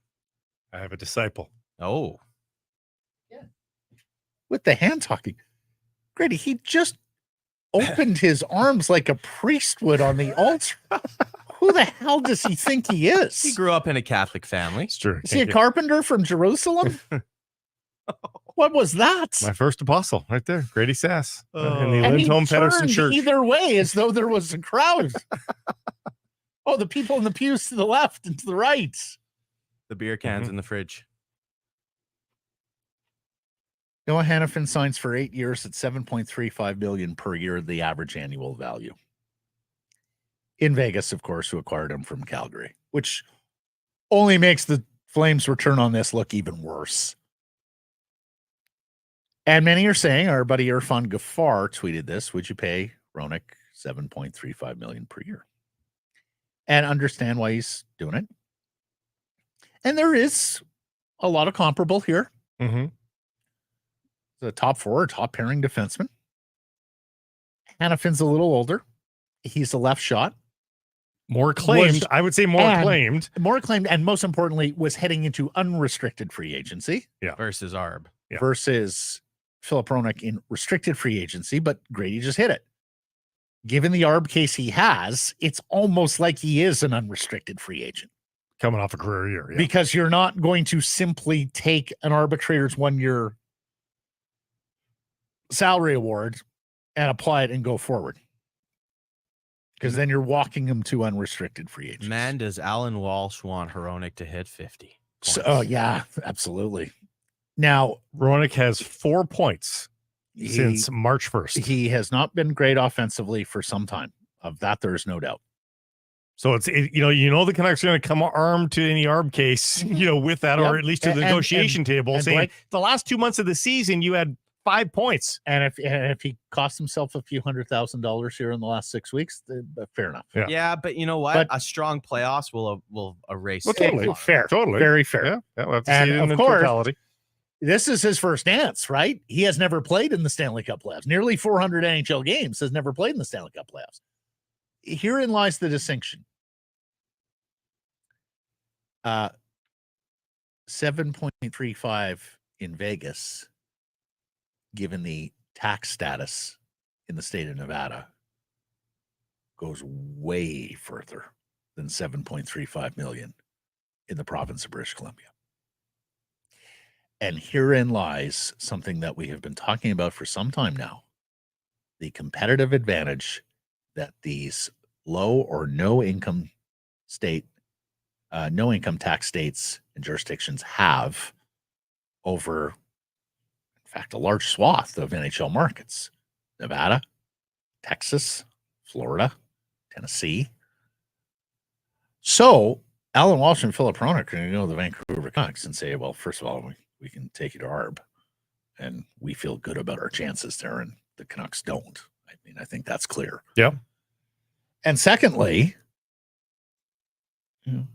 I have a disciple. Oh. Yeah. With the hand talking. Grady, he just opened his arms like a priest would on the altar. Who the hell does he think he is? He grew up in a Catholic family. It's true. Is he a carpenter from Jerusalem? What was that? My first apostle right there. Grady Sass. In the and Lindholm Patterson Church. Either way, as though there was a crowd. Oh, the people in the pews to the left and to the right. The beer cans in the fridge. Noah Hannafin signs for 8 years at $7.35 million per year, the average annual value. In Vegas, of course, who acquired him from Calgary, which only makes the Flames' return on this look even worse. And many are saying, our buddy Irfan Ghaffar tweeted this, would you pay Hronek $7.35 million per year? And understand why he's doing it. And there is a lot of comparable here. Mm-hmm. The top four, top pairing defenseman. Hannafin's a little older. He's a left shot. More acclaimed. I would say more acclaimed. More acclaimed, and most importantly, was heading into unrestricted free agency. Yeah. Versus Arb. Yeah. Versus Philip Hronek in restricted free agency, but Grady just hit it. Given the Arb case he has, it's almost like he is an unrestricted free agent. Coming off a career year. Yeah. Because you're not going to simply take an arbitrator's 1 year salary award and apply it and go forward. Because then you're walking him to unrestricted free agents. Man, does Alan Walsh want Hronek to hit 50 points? So, yeah, absolutely. Now, Hronek has 4 points since March 1st. He has not been great offensively for some time. Of that, there is no doubt. So the Canucks are going to come armed to any Arb case, with that, or at least to the negotiation table, saying Blake, the last 2 months of the season you had 5 points, and if he cost himself a few $100,000 here in the last 6 weeks, fair enough. Yeah, but you know what? A strong playoffs will erase. Well, totally fair, totally, very fair. Yeah, we'll have to see it in the totality. This is his first dance, right? He has never played in the Stanley Cup playoffs. Nearly 400 NHL games, has never played in the Stanley Cup playoffs. Herein lies the distinction. 7.35 in Vegas, given the tax status in the state of Nevada, goes way further than 7.35 million in the province of British Columbia. And herein lies something that we have been talking about for some time now, the competitive advantage that these low or no income tax states and jurisdictions have over, in fact, a large swath of NHL markets: Nevada, Texas, Florida, Tennessee. So Alan Walsh and Philip Hronek are going to go to the Vancouver Canucks and say, well, first of all, we can take you to Arb, and we feel good about our chances there, and the Canucks don't. I mean, I think that's clear. Yeah. And secondly,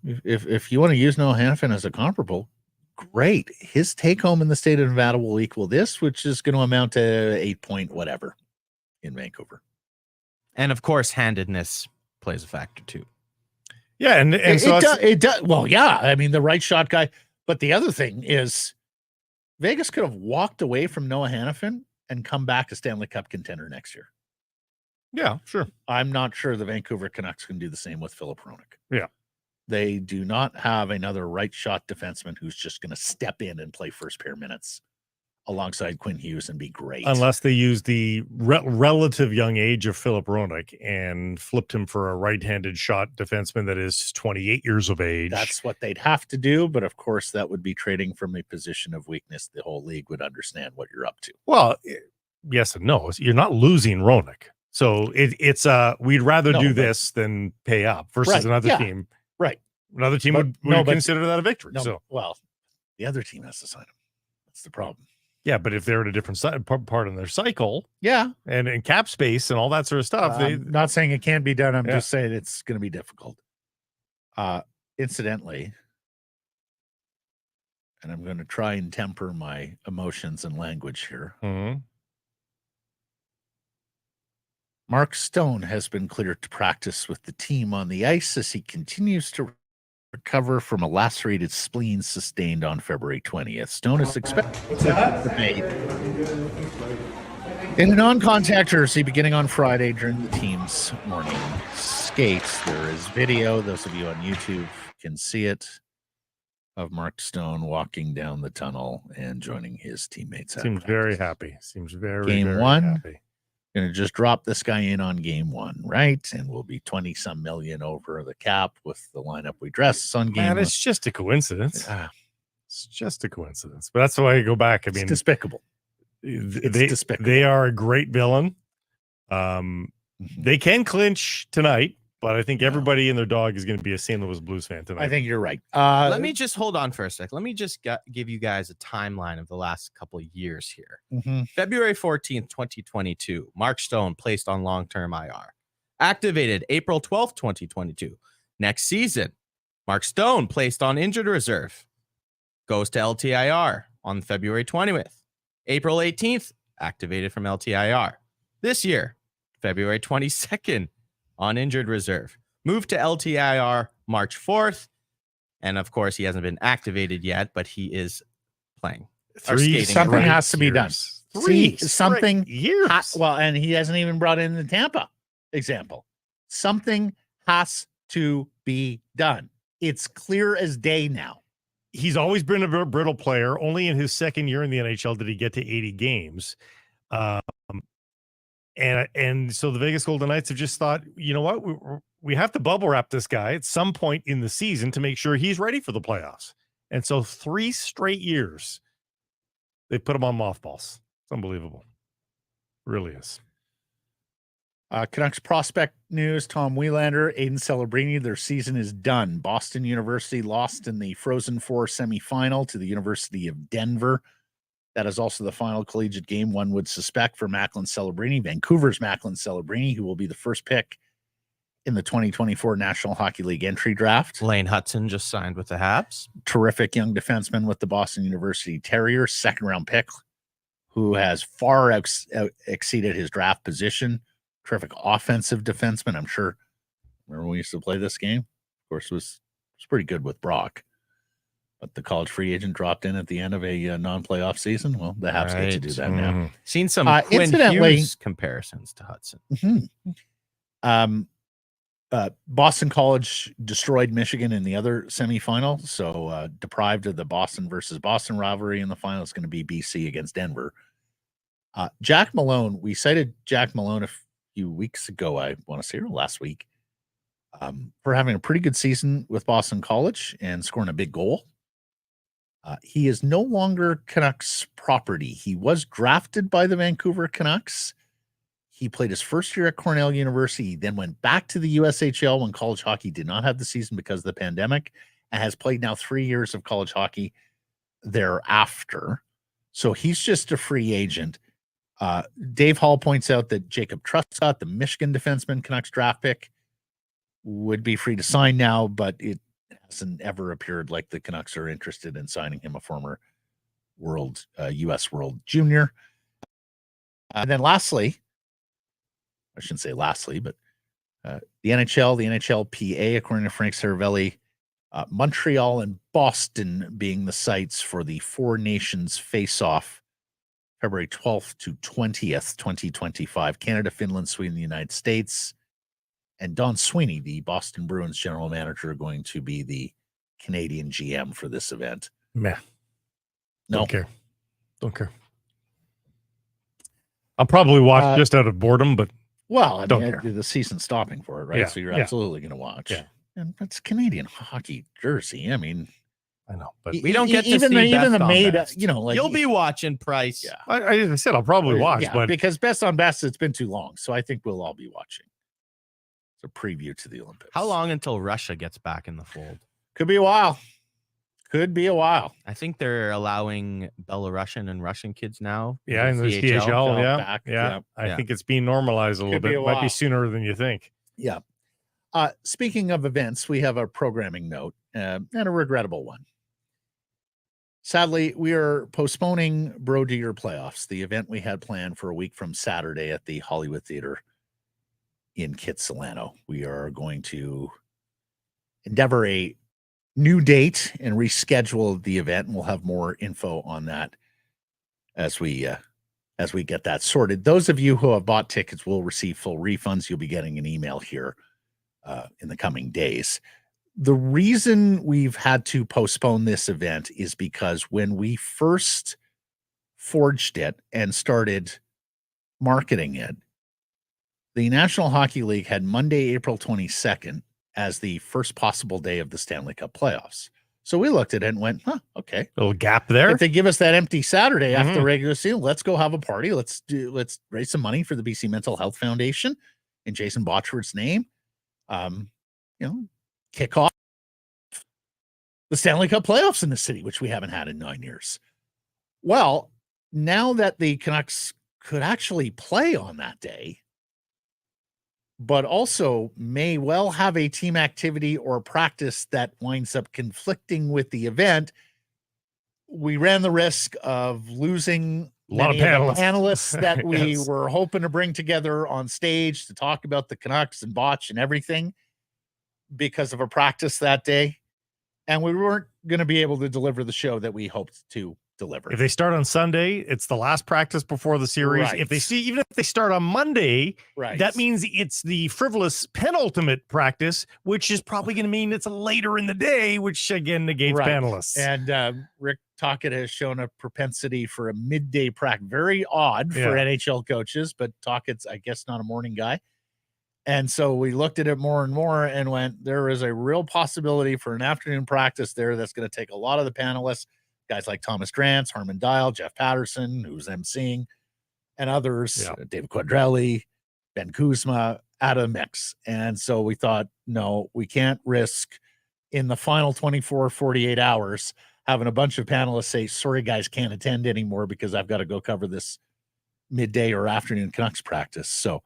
if you want to use Noah Hannafin as a comparable, great. His take home in the state of Nevada will equal this, which is going to amount to 8 point whatever in Vancouver. And of course, handedness plays a factor too. Yeah, and it does. Well, yeah. I mean, the right shot guy. But the other thing is, Vegas could have walked away from Noah Hannafin and come back a Stanley Cup contender next year. Yeah, sure. I'm not sure the Vancouver Canucks can do the same with Philip Hronek. Yeah. They do not have another right shot defenseman who's just going to step in and play first pair minutes alongside Quinn Hughes and be great. Unless they use the relative young age of Philip Hronek and flipped him for a right-handed shot defenseman that is 28 years of age. That's what they'd have to do. But of course, that would be trading from a position of weakness. The whole league would understand what you're up to. Well, yes and no. You're not losing Hronek. So it's we'd rather do this than pay up versus another team. Right. Another team would consider that a victory. No, well, the other team has to sign him. That's the problem. Yeah, but if they're at a different part in their cycle, and in cap space and all that sort of stuff, I'm not saying it can't be done. I'm just saying it's going to be difficult. Incidentally, and I'm going to try and temper my emotions and language here. Mm-hmm. Mark Stone has been cleared to practice with the team on the ice as he continues to recover from a lacerated spleen sustained on February 20th. Stone is expected to participate in a non-contact jersey beginning on Friday during the team's morning skates. There is video. Those of you on YouTube can see it of Mark Stone walking down the tunnel and joining his teammates. Seems very happy. Seems very, Game very one. happy. Going to just drop this guy in on game one, right? And we'll be 20-some million over the cap with the lineup we dress on game one. It's just a coincidence. It's just a coincidence. But that's why I go back. I mean, despicable. It's despicable. They are a great villain. They can clinch tonight, but I think everybody and their dog is going to be a St. Louis Blues fan tonight. I think you're right. Let me just hold on for a sec. Let me just give you guys a timeline of the last couple of years here. Mm-hmm. February 14th, 2022, Mark Stone placed on long-term IR. Activated April 12th, 2022. Next season, Mark Stone placed on injured reserve. Goes to LTIR on February 20th. April 18th, activated from LTIR. This year, February 22nd, on injured reserve. Moved to LTIR March 4th. And of course, he hasn't been activated yet, but he is playing. Something has to be done. Something years. Well, and he hasn't even brought in the Tampa example. Something has to be done. It's clear as day now. He's always been a brittle player. Only in his second year in the NHL did he get to 80 games. And so the Vegas Golden Knights have just thought, you know what, we have to bubble wrap this guy at some point in the season to make sure he's ready for the playoffs. And so 3 straight years, they put him on mothballs. It's unbelievable. It really is. Canucks prospect news, Tom Wielander, Aiden Celebrini, their season is done. Boston University lost in the Frozen Four semifinal to the University of Denver. That is also the final collegiate game one would suspect for Macklin Celebrini, Vancouver's Macklin Celebrini, who will be the first pick in the 2024 National Hockey League entry draft. Lane Hudson just signed with the Habs. Terrific young defenseman with the Boston University Terriers, second-round pick, who has far exceeded his draft position. Terrific offensive defenseman. I'm sure. Remember when we used to play this game? Of course, it was pretty good with Brock. But the college free agent dropped in at the end of a non-playoff season. Well, the Habs get to do that now. Seen some Quinn Hughes comparisons to Hudson. Boston College destroyed Michigan in the other semifinal, so deprived of the Boston versus Boston rivalry in the final. It's going to be BC against Denver. Jack Malone, we cited Jack Malone a few weeks ago, I want to say, or last week, for having a pretty good season with Boston College and scoring a big goal. He is no longer Canucks property. He was drafted by the Vancouver Canucks. He played his first year at Cornell University, then went back to the USHL when college hockey did not have the season because of the pandemic, and has played now 3 years of college hockey thereafter. So he's just a free agent. Dave Hall points out that Jacob Truscott, the Michigan defenseman Canucks draft pick, would be free to sign now, but it hasn't ever appeared like the Canucks are interested in signing him, a former U.S. World Junior. And then lastly, I shouldn't say lastly, but the NHLPA, according to Frank Seravalli, Montreal and Boston being the sites for the Four Nations face-off February 12th to 20th, 2025. Canada, Finland, Sweden, the United States. And Don Sweeney, the Boston Bruins general manager, are going to be the Canadian GM for this event. Meh. No. Don't care. I'll probably watch just out of boredom, but well, I don't mean, care. The season's stopping for it, right? Yeah, So you're yeah. absolutely going to watch. Yeah. And it's Canadian hockey jersey. I mean, I know, but We don't get to even see even the best on made, best. like You'll be watching, Price. Yeah. I said I'll probably watch, yeah, but because best on best, it's been too long. So I think we'll all be watching. It's a preview to the Olympics. How long until Russia gets back in the fold? Could be a while. Could be a while. I think they're allowing Belarusian and Russian kids now. yeah, in the CHL. CHL, yeah, back, yeah. I Yeah. think it's being normalized a little Could be bit. a Might be while. sooner than you think. Yeah. Speaking of events, we have a programming note and a regrettable one. Sadly, we are postponing Bro Deer playoffs, the event we had planned for a week from Saturday at the Hollywood Theater in Kitsilano. We are going to endeavor a new date and reschedule the event, and we'll have more info on that as we get that sorted. Those of you who have bought tickets will receive full refunds. You'll be getting an email here in the coming days. The reason we've had to postpone this event is because when we first forged it and started marketing it, the National Hockey League had Monday, April 22nd as the first possible day of the Stanley Cup playoffs. So we looked at it and went, okay. Little gap there. If they give us that empty Saturday after the regular season, let's go have a party. Let's raise some money for the BC Mental Health Foundation in Jason Botchford's name. Kick off the Stanley Cup playoffs in the city, which we haven't had in 9 years. Well, now that the Canucks could actually play on that day, but also may well have a team activity or practice that winds up conflicting with the event, we ran the risk of losing a lot of many panelists, the panelists that we Yes. were hoping to bring together on stage to talk about the Canucks and Botch and everything because of a practice that day. And we weren't going to be able to deliver the show that we hoped to deliver. If they start on Sunday, it's the last practice before the series. Right. Even if they start on Monday, Right. that means it's the frivolous penultimate practice, which is probably going to mean it's later in the day, which again negates Right. panelists. And Rick Tocchet has shown a propensity for a midday practice. Very odd for Yeah. NHL coaches, but Tocchet's, I guess, not a morning guy. And so we looked at it more and more and went, there is a real possibility for an afternoon practice there that's going to take a lot of the panelists, guys like Thomas Drance, Harmon Dial, Jeff Patterson, who's emceeing, and others, Yeah. David Quadrelli, Ben Kuzma, out of the mix. And so we thought, no, we can't risk in the final 24, 48 hours having a bunch of panelists say, sorry, guys, can't attend anymore because I've got to go cover this midday or afternoon Canucks practice. So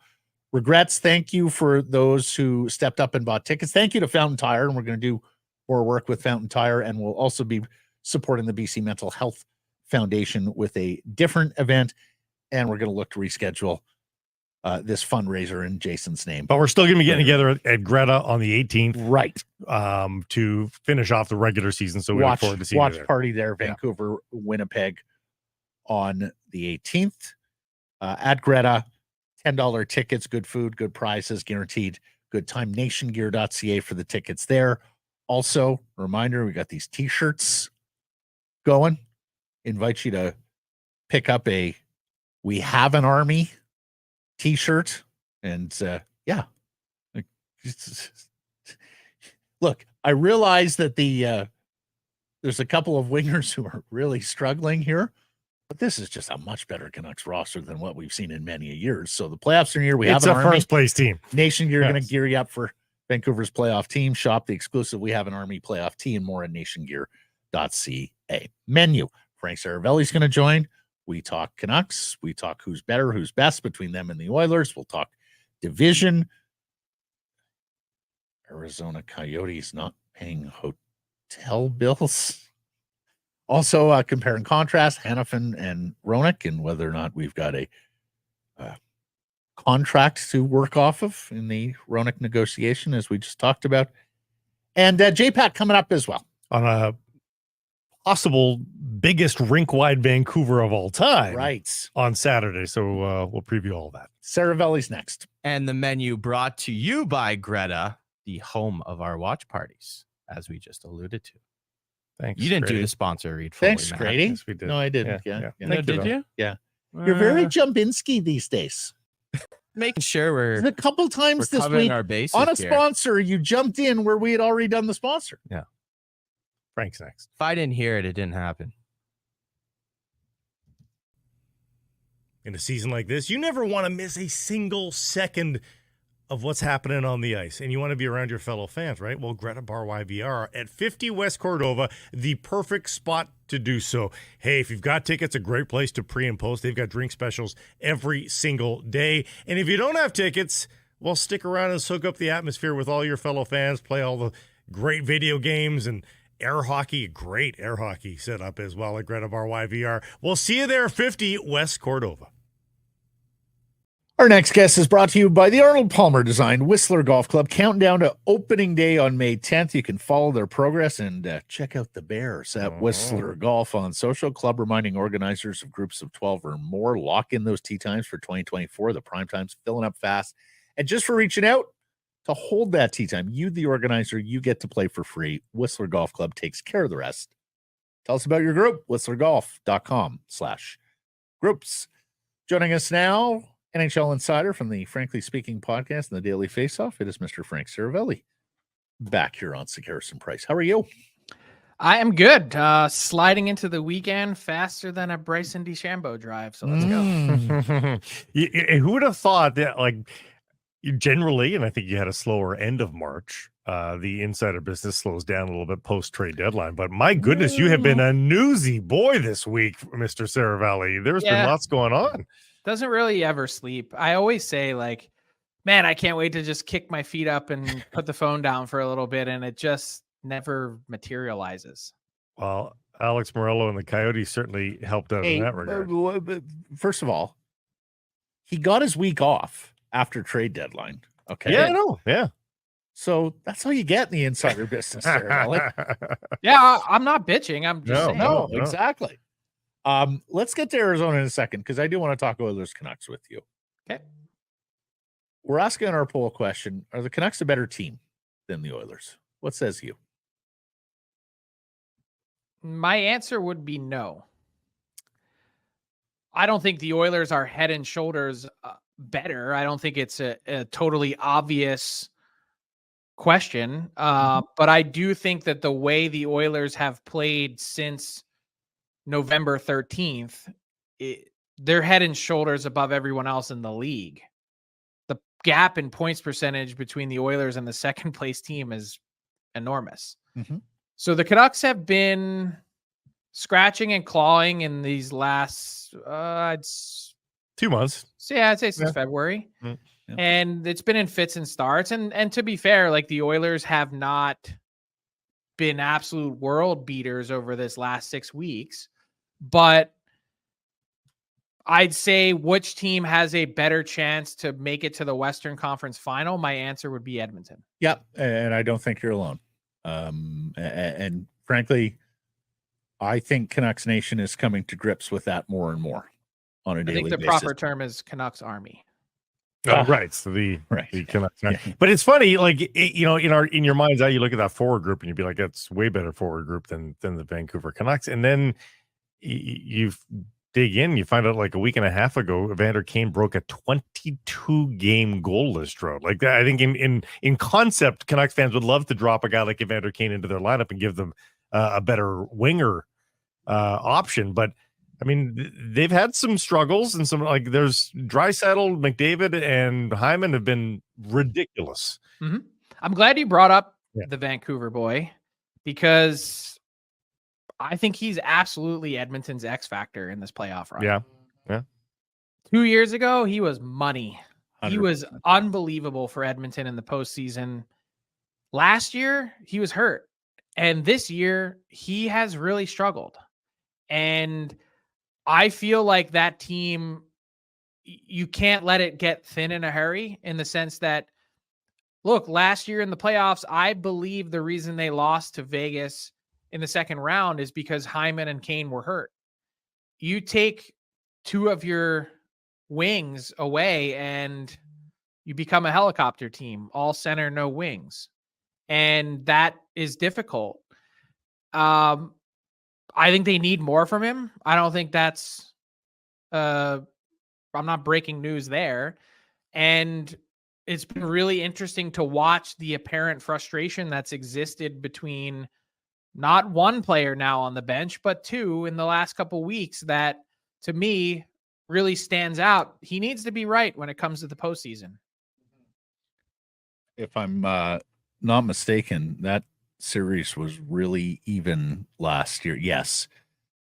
regrets. Thank you for those who stepped up and bought tickets. Thank you to Fountain Tire. And we're going to do more work with Fountain Tire. And we'll also be supporting the BC Mental Health Foundation with a different event. And we're going to look to reschedule this fundraiser in Jason's name. But we're still going to be getting together at Greta on the 18th, Right. to finish off the regular season. So we look forward to seeing you watch there. party there, Yeah. Vancouver, Winnipeg on the 18th at Greta. $10 tickets, good food, good prizes, guaranteed good time. Nationgear.ca for the tickets there. Also, reminder, we got these t-shirts going. Invite you to pick up a We Have an Army t-shirt. And yeah. Look, I realize that there's a couple of wingers who are really struggling here. But this is just a much better Canucks roster than what we've seen in many years. So the playoffs are near. We It's have a an Army. first place team. Nation Gear going Yes. to gear you up for Vancouver's playoff team. Shop the exclusive We Have an Army playoff tee and more at nationgear.ca. Menu. Frank Seravalli's going to join. We talk Canucks. We talk who's better, who's best between them and the Oilers. We'll talk division. Arizona Coyotes not paying hotel bills. Also, compare and contrast Hanahan and Roenick and whether or not we've got a contract to work off of in the Roenick negotiation, as we just talked about. And JPAT coming up as well. On a possible biggest rink-wide Vancouver of all time. Right. On Saturday. So we'll preview all that. Seravalli's next. And the menu brought to you by Greta, the home of our watch parties, as we just alluded to. Thanks. You didn't Grady. do the sponsor read fully, Thanks, Matt. Grady. Yes, we did. No, I didn't. Yeah. No, did you? Yeah. You're very Jumbinski these days. Making sure we're A couple times this covering week our bases on a here. sponsor, you jumped in where we had already done the sponsor. Yeah. Frank's next. If I didn't hear it, it didn't happen. In a season like this, you never want to miss a single second of what's happening on the ice, and you want to be around your fellow fans, right? Well, Greta Bar YVR at 50 West Cordova, the perfect spot to do so. Hey, if you've got tickets, a great place to pre and post. They've got drink specials every single day. And if you don't have tickets, well, stick around and soak up the atmosphere with all your fellow fans, play all the great video games and air hockey, great air hockey setup as well at Greta Bar YVR. We'll see you there, 50 West Cordova. Our next guest is brought to you by the Arnold Palmer designed Whistler Golf Club. Counting to opening day on May 10th. You can follow their progress and check out the Bears at Whistler Golf on social. Club reminding organizers of groups of 12 or more, lock in those tee times for 2024. The prime time's filling up fast. And just for reaching out to hold that tee time, you, the organizer, you get to play for free. Whistler Golf Club takes care of the rest. Tell us about your group, whistlergolf.com/groups. Joining us now, NHL Insider from the Frankly Speaking podcast and the Daily Faceoff. It is Mr. Frank Seravalli back here on Sekeres and Price. How are you? I am good. Sliding into the weekend faster than a Bryson DeChambeau drive. So let's go. Who would have thought that, like, generally, and I think you had a slower end of March, the insider business slows down a little bit post-trade deadline. But my goodness, you have been a newsy boy this week, Mr. Seravalli. There's been lots going on. Doesn't really ever sleep. I always say, like, man, I can't wait to just kick my feet up and put the phone down for a little bit, and it just never materializes. Well, Alex Morello and the Coyotes certainly helped out in that regard. First of all, he got his week off after trade deadline. Okay. Yeah, I know. Yeah. So that's how you get in the insider business, Seravalli. Yeah, I'm not bitching. I'm just saying. No, exactly. Let's get to Arizona in a second because I do want to talk Oilers Canucks with you. Okay. We're asking our poll question: are the Canucks a better team than the Oilers? What says you? My answer would be no. I don't think the Oilers are head and shoulders better. I don't think it's a totally obvious question. But I do think that the way the Oilers have played since November 13th, they're head and shoulders above everyone else in the league. The gap in points percentage between the Oilers and the second place team is enormous. Mm-hmm. So the Canucks have been scratching and clawing in these last 2 months. So yeah, I'd say since February. Mm. Yeah. And it's been in fits and starts. And to be fair, like, the Oilers have not been absolute world beaters over this last 6 weeks. But I'd say which team has a better chance to make it to the Western Conference Final? My answer would be Edmonton. Yep. And I don't think you're alone. And frankly, I think Canucks Nation is coming to grips with that more and more on a daily basis. I think the proper term is Canucks Army. Right. So the Canucks. Yeah. But it's funny, like, in your mind's eye, you look at that forward group and you'd be like, that's way better forward group than the Vancouver Canucks. And then you dig in, you find out like a week and a half ago, Evander Kane broke a 22-game goalless drought. Like that, I think in concept, Canucks fans would love to drop a guy like Evander Kane into their lineup and give them a better winger option. But I mean, they've had some struggles and some, like, there's Draisaitl, McDavid, and Hyman have been ridiculous. Mm-hmm. I'm glad you brought up Yeah. the Vancouver boy, because I think he's absolutely Edmonton's X factor in this playoff run. Yeah. 2 years ago, he was money. He 100%. was unbelievable for Edmonton in the postseason. Last year, he was hurt. And this year, he has really struggled. And I feel like that team you can't let it get thin in a hurry, in the sense that, look, last year in the playoffs, I believe the reason they lost to Vegas in the second round is because Hyman and Kane were hurt. You take two of your wings away and you become a helicopter team, all center, no wings. And that is difficult. I think they need more from him. I don't think that's, I'm not breaking news there. And it's been really interesting to watch the apparent frustration that's existed between not one player now on the bench, but two in the last couple weeks that, to me, really stands out. He needs to be right when it comes to the postseason. If I'm not mistaken, that series was really even last year. Yes.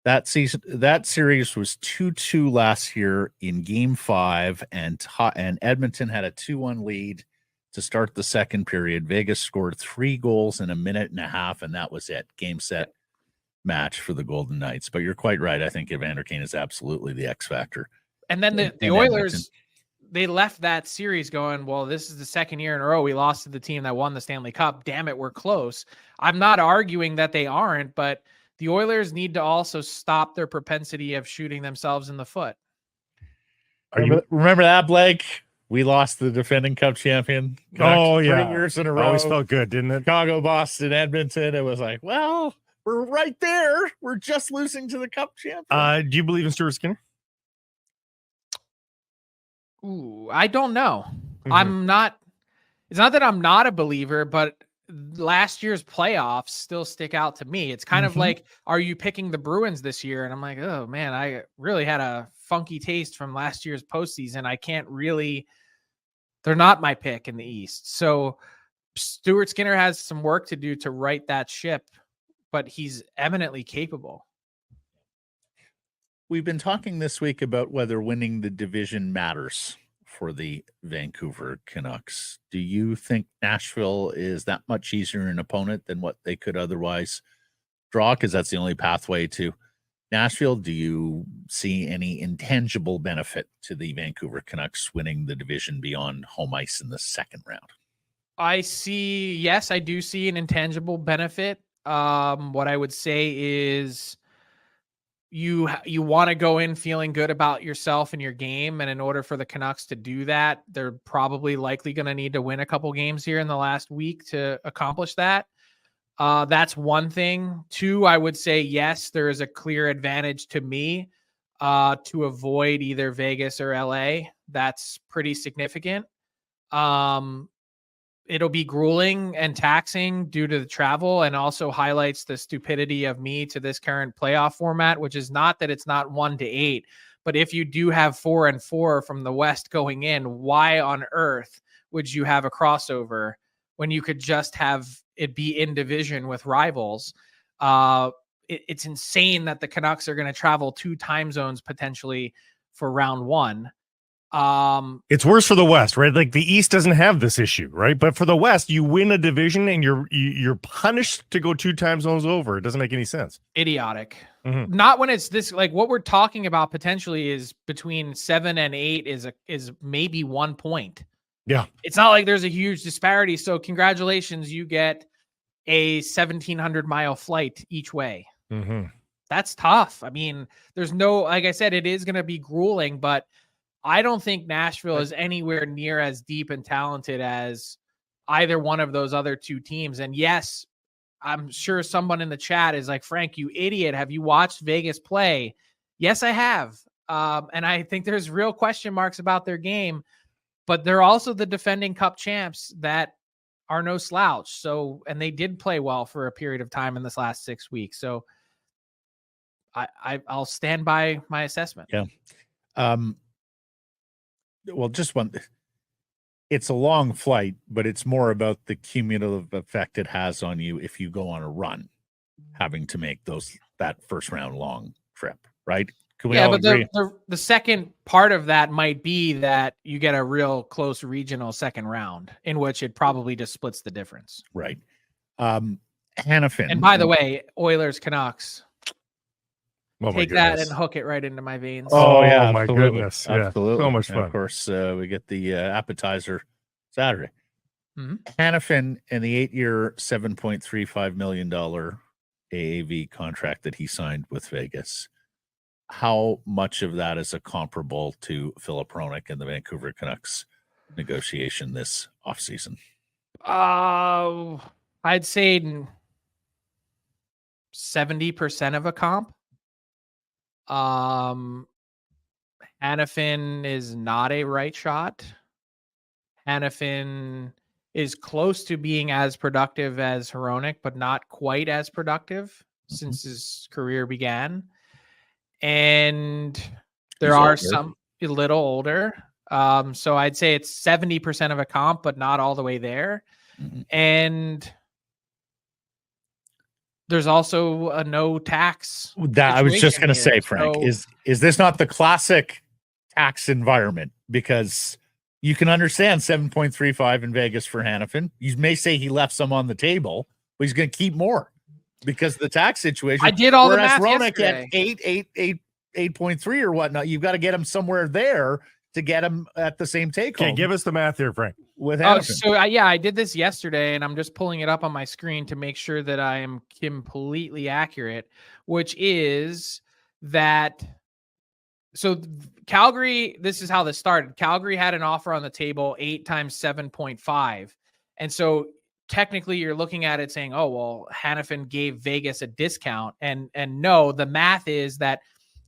That series was 2-2 last year in Game 5, and Edmonton had a 2-1 lead to start the second period. Vegas scored 3 goals in a minute and a half, and that was it. Game, set, match for the Golden Knights. But you're quite right. I think Evander Kane is absolutely the X factor. And then the Oilers, Edmonton, they left that series going, well, this is the second year in a row we lost to the team that won the Stanley Cup. Damn it, we're close. I'm not arguing that they aren't, but the Oilers need to also stop their propensity of shooting themselves in the foot. Remember that, Blake? We lost the defending Cup champion. Oh, yeah. 3 years in a row. Always felt good, didn't it? Chicago, Boston, Edmonton. It was like, well, we're right there. We're just losing to the Cup champion. Do you believe in Stuart Skinner? Ooh, I don't know. Mm-hmm. I'm not. It's not that I'm not a believer, but last year's playoffs still stick out to me. It's kind of like, are you picking the Bruins this year? And I'm like, oh man, I really had a funky taste from last year's postseason. I can't really, they're not my pick in the East. So Stuart Skinner has some work to do to right that ship, but he's eminently capable. We've been talking this week about whether winning the division matters for the Vancouver Canucks. Do you think Nashville is that much easier an opponent than what they could otherwise draw? Because that's the only pathway to Nashville. Do you see any intangible benefit to the Vancouver Canucks winning the division beyond home ice in the second round? I do see an intangible benefit. What I would say is you want to go in feeling good about yourself and your game. And in order for the Canucks to do that, they're probably likely going to need to win a couple games here in the last week to accomplish that. That's one thing. Two, I would say, yes, there is a clear advantage to me to avoid either Vegas or LA. That's pretty significant. It'll be grueling and taxing due to the travel, and also highlights the stupidity of me to this current playoff format, which is not that it's not 1-8, but if you do have 4-4 from the West going in, why on earth would you have a crossover when you could just have it be in division with rivals? It's insane that the Canucks are going to travel 2 time zones potentially for round 1. It's worse for the West, right? Like the East doesn't have this issue, right? But for the West, you win a division and you're punished to go 2 time zones over. It doesn't make any sense. Idiotic. Not when it's this, like what we're talking about potentially is between 7 and 8 is maybe 1 point. Yeah. It's not like there's a huge disparity. So congratulations, you get a 1,700 mile flight each way. That's tough. I mean, there's no, like I said, it is going to be grueling, but I don't think Nashville is anywhere near as deep and talented as either one of those other 2 teams. And yes, I'm sure someone in the chat is like, Frank, you idiot. Have you watched Vegas play? Yes, I have. And I think there's real question marks about their game, but they're also the defending Cup champs that are no slouch. So, and they did play well for a period of time in this last 6 weeks. So I'll stand by my assessment. Yeah. Well, just one. It's a long flight, but it's more about the cumulative effect it has on you if you go on a run, having to make that first round long trip, right? Can we all agree? The second part of that might be that you get a real close regional second round in which it probably just splits the difference. Right. Hannafin. And by the way, Oilers Canucks. Oh, my Take that goodness. and hook it right into my veins. Oh, yeah, my absolutely. goodness. Yeah, Absolutely. so much And of fun. course, we get the appetizer Saturday. Mhm. Hanahan and the 8-year, $7.35 million AAV contract that he signed with Vegas. How much of that is a comparable to Philip Hronek and the Vancouver Canucks negotiation this offseason? I'd say 70% of a comp. Hanahan is not a right shot. Hanahan is close to being as productive as Hronek, but not quite as productive since his career began. And there He's are older. some a little older. So I'd say it's 70% of a comp, but not all the way there. Mhm. And there's also a no tax. That I was just situation going to here. say, Frank, So- is this not the classic tax environment? Because you can understand 7.35 in Vegas for Hanahan. You may say he left some on the table, but he's going to keep more because of the tax situation. I did all the Whereas math Hronek yesterday. at 8.3 or whatnot, you've got to get him somewhere there to get him at the same take Okay, home give us the math here, Frank. with Oh, Hanahan. so I did this yesterday, and I'm just pulling it up on my screen to make sure that I am completely accurate, which is that. So Calgary, this is how this started. Calgary had an offer on the table, 8 times 7.5. And so technically you're looking at it saying, oh, well, Hanahan gave Vegas a discount. And no, the math is that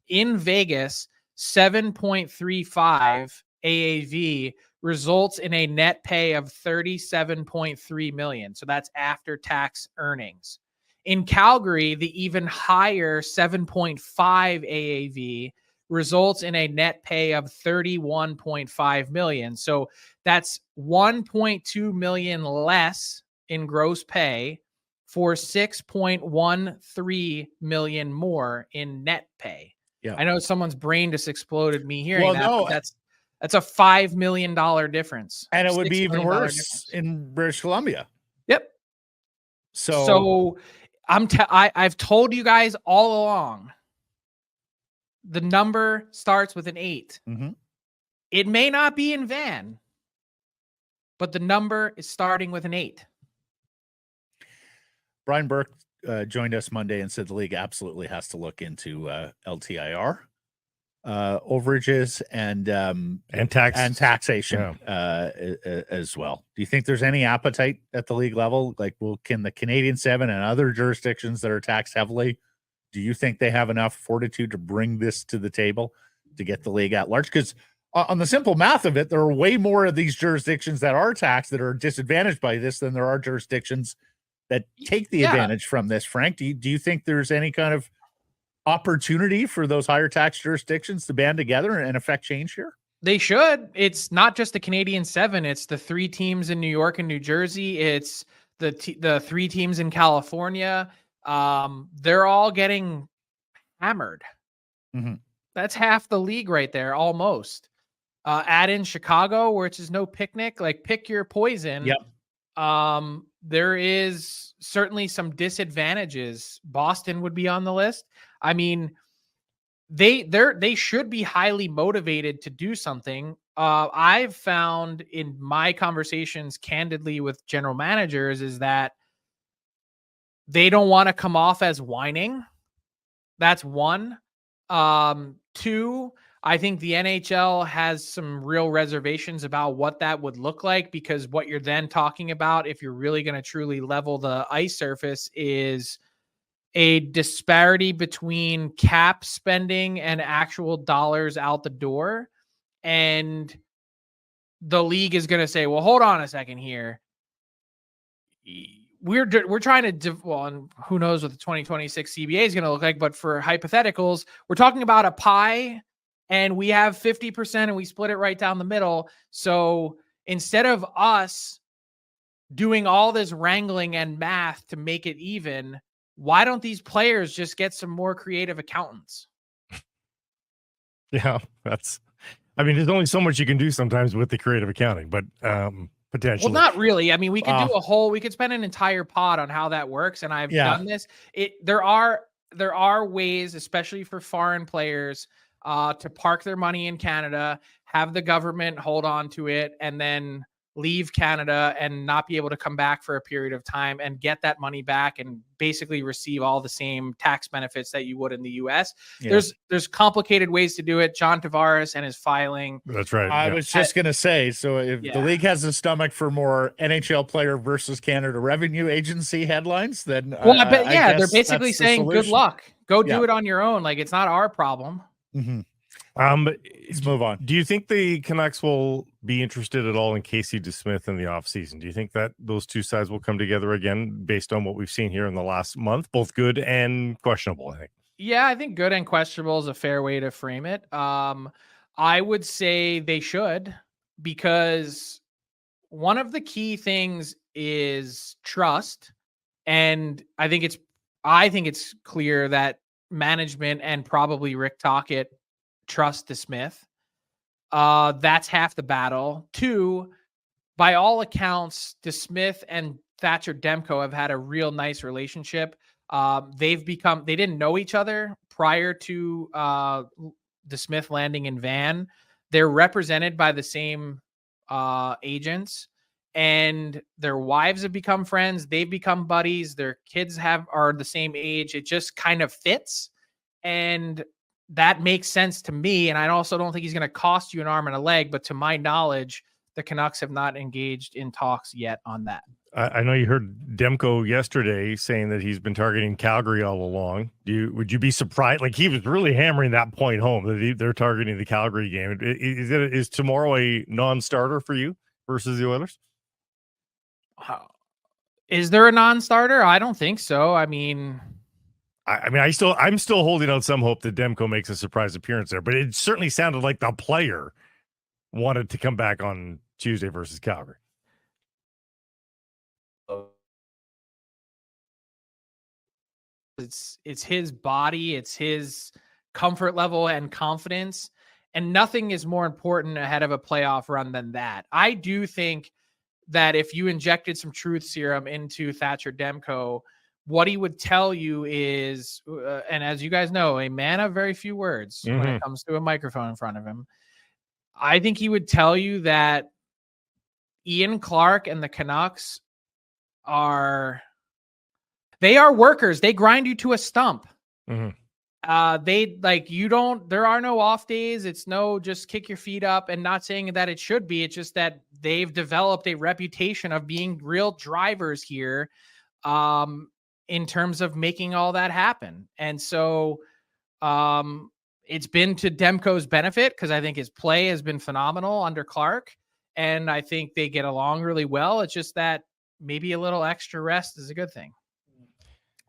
in Vegas, 7.35 AAV results in a net pay of 37.3 million. So that's after tax earnings. In Calgary, the even higher 7.5 AAV results in a net pay of 31.5 million. So that's 1.2 million less in gross pay for 6.13 million more in net pay. Yeah. I know someone's brain just exploded me hearing Well, that. no, But that's a $5 million difference. And it would be $6 even million worse difference. in British Columbia. Yep. So I've told you guys all along, the number starts with an 8. Mhm. It may not be in Van, but the number is starting with an 8. Brian Burke joined us Monday and said the league absolutely has to look into LTIR overages and taxation as well. Do you think there's any appetite at the league level? Like, can the Canadian 7 and other jurisdictions that are taxed heavily, do you think they have enough fortitude to bring this to the table to get the league at large? Because on the simple math of it, there are way more of these jurisdictions that are taxed that are disadvantaged by this than there are jurisdictions that take the advantage from this. Frank, do you think there's any kind of opportunity for those higher tax jurisdictions to band together and affect change here? They should. It's not just the Canadian 7. It's the 3 teams in New York and New Jersey. It's the 3 teams in California. They're all getting hammered. Mm-hmm. That's half the league right there, almost. Add in Chicago, which is no picnic. Like, pick your poison. Yep. There is certainly some disadvantages. Boston would be on the list. I mean, they should be highly motivated to do something. I've found in my conversations candidly with general managers is that they don't want to come off as whining. That's 1. 2, I think the NHL has some real reservations about what that would look like, because what you're then talking about, if you're really going to truly level the ice surface, is a disparity between cap spending and actual dollars out the door. And the league is going to say, well, hold on a second here. We're trying to, and who knows what the 2026 CBA is going to look like, but for hypotheticals, we're talking about a pie and we have 50% and we split it right down the middle. So instead of us doing all this wrangling and math to make it even, why don't these players just get some more creative accountants? Yeah, there's only so much you can do sometimes with the creative accounting, but potentially. Well, not really. I mean, we could we could spend an entire pod on how that works. And I've done this. There are there are ways, especially for foreign players, to park their money in Canada, have the government hold on to it, and then leave Canada and not be able to come back for a period of time and get that money back and basically receive all the same tax benefits that you would in the US. Yeah. There's complicated ways to do it. John Tavares and his filing. That's right. I was just going to say, so if the league has a stomach for more NHL player versus Canada Revenue Agency headlines, then but yeah, they're basically saying good luck. Go do it on your own. Like, it's not our problem. Mm-hmm. Let's move on. Do you think the Canucks will be interested at all in Casey DeSmith in the offseason? Do you think that those two sides will come together again based on what we've seen here in the last month, both good and questionable, I think? Yeah, I think good and questionable is a fair way to frame it. I would say they should, because one of the key things is trust. And I think it's clear that management and probably Rick Tocchet trust DeSmith. That's half the battle. 2, by all accounts, DeSmith and Thatcher Demko have had a real nice relationship. They didn't know each other prior to DeSmith landing in Van. They're represented by the same agents, and their wives have become friends. They've become buddies. Their kids are the same age. It just kind of fits. And that makes sense to me. And I also don't think he's going to cost you an arm and a leg, but to my knowledge, the Canucks have not engaged in talks yet on that. I know you heard Demko yesterday saying that he's been targeting Calgary all along. Would you be surprised? Like, he was really hammering that point home that they're targeting the Calgary game. Is tomorrow a non-starter for you versus the Oilers? Is there a non-starter? I don't think so. I mean, I'm still holding out some hope that Demko makes a surprise appearance there, but it certainly sounded like the player wanted to come back on Tuesday versus Calgary. It's his body, it's his comfort level and confidence, and nothing is more important ahead of a playoff run than that. I do think that if you injected some truth serum into Thatcher Demko, what he would tell you is, and as you guys know, a man of very few words when it comes to a microphone in front of him, I think he would tell you that Ian Clark and the Canucks are workers. They grind you to a stump. There are no off days. It's no just kick your feet up, and not saying that it should be. It's just that they've developed a reputation of being real drivers here in terms of making all that happen. And so it's been to Demko's benefit, because I think his play has been phenomenal under Clark, and I think they get along really well. It's just that maybe a little extra rest is a good thing.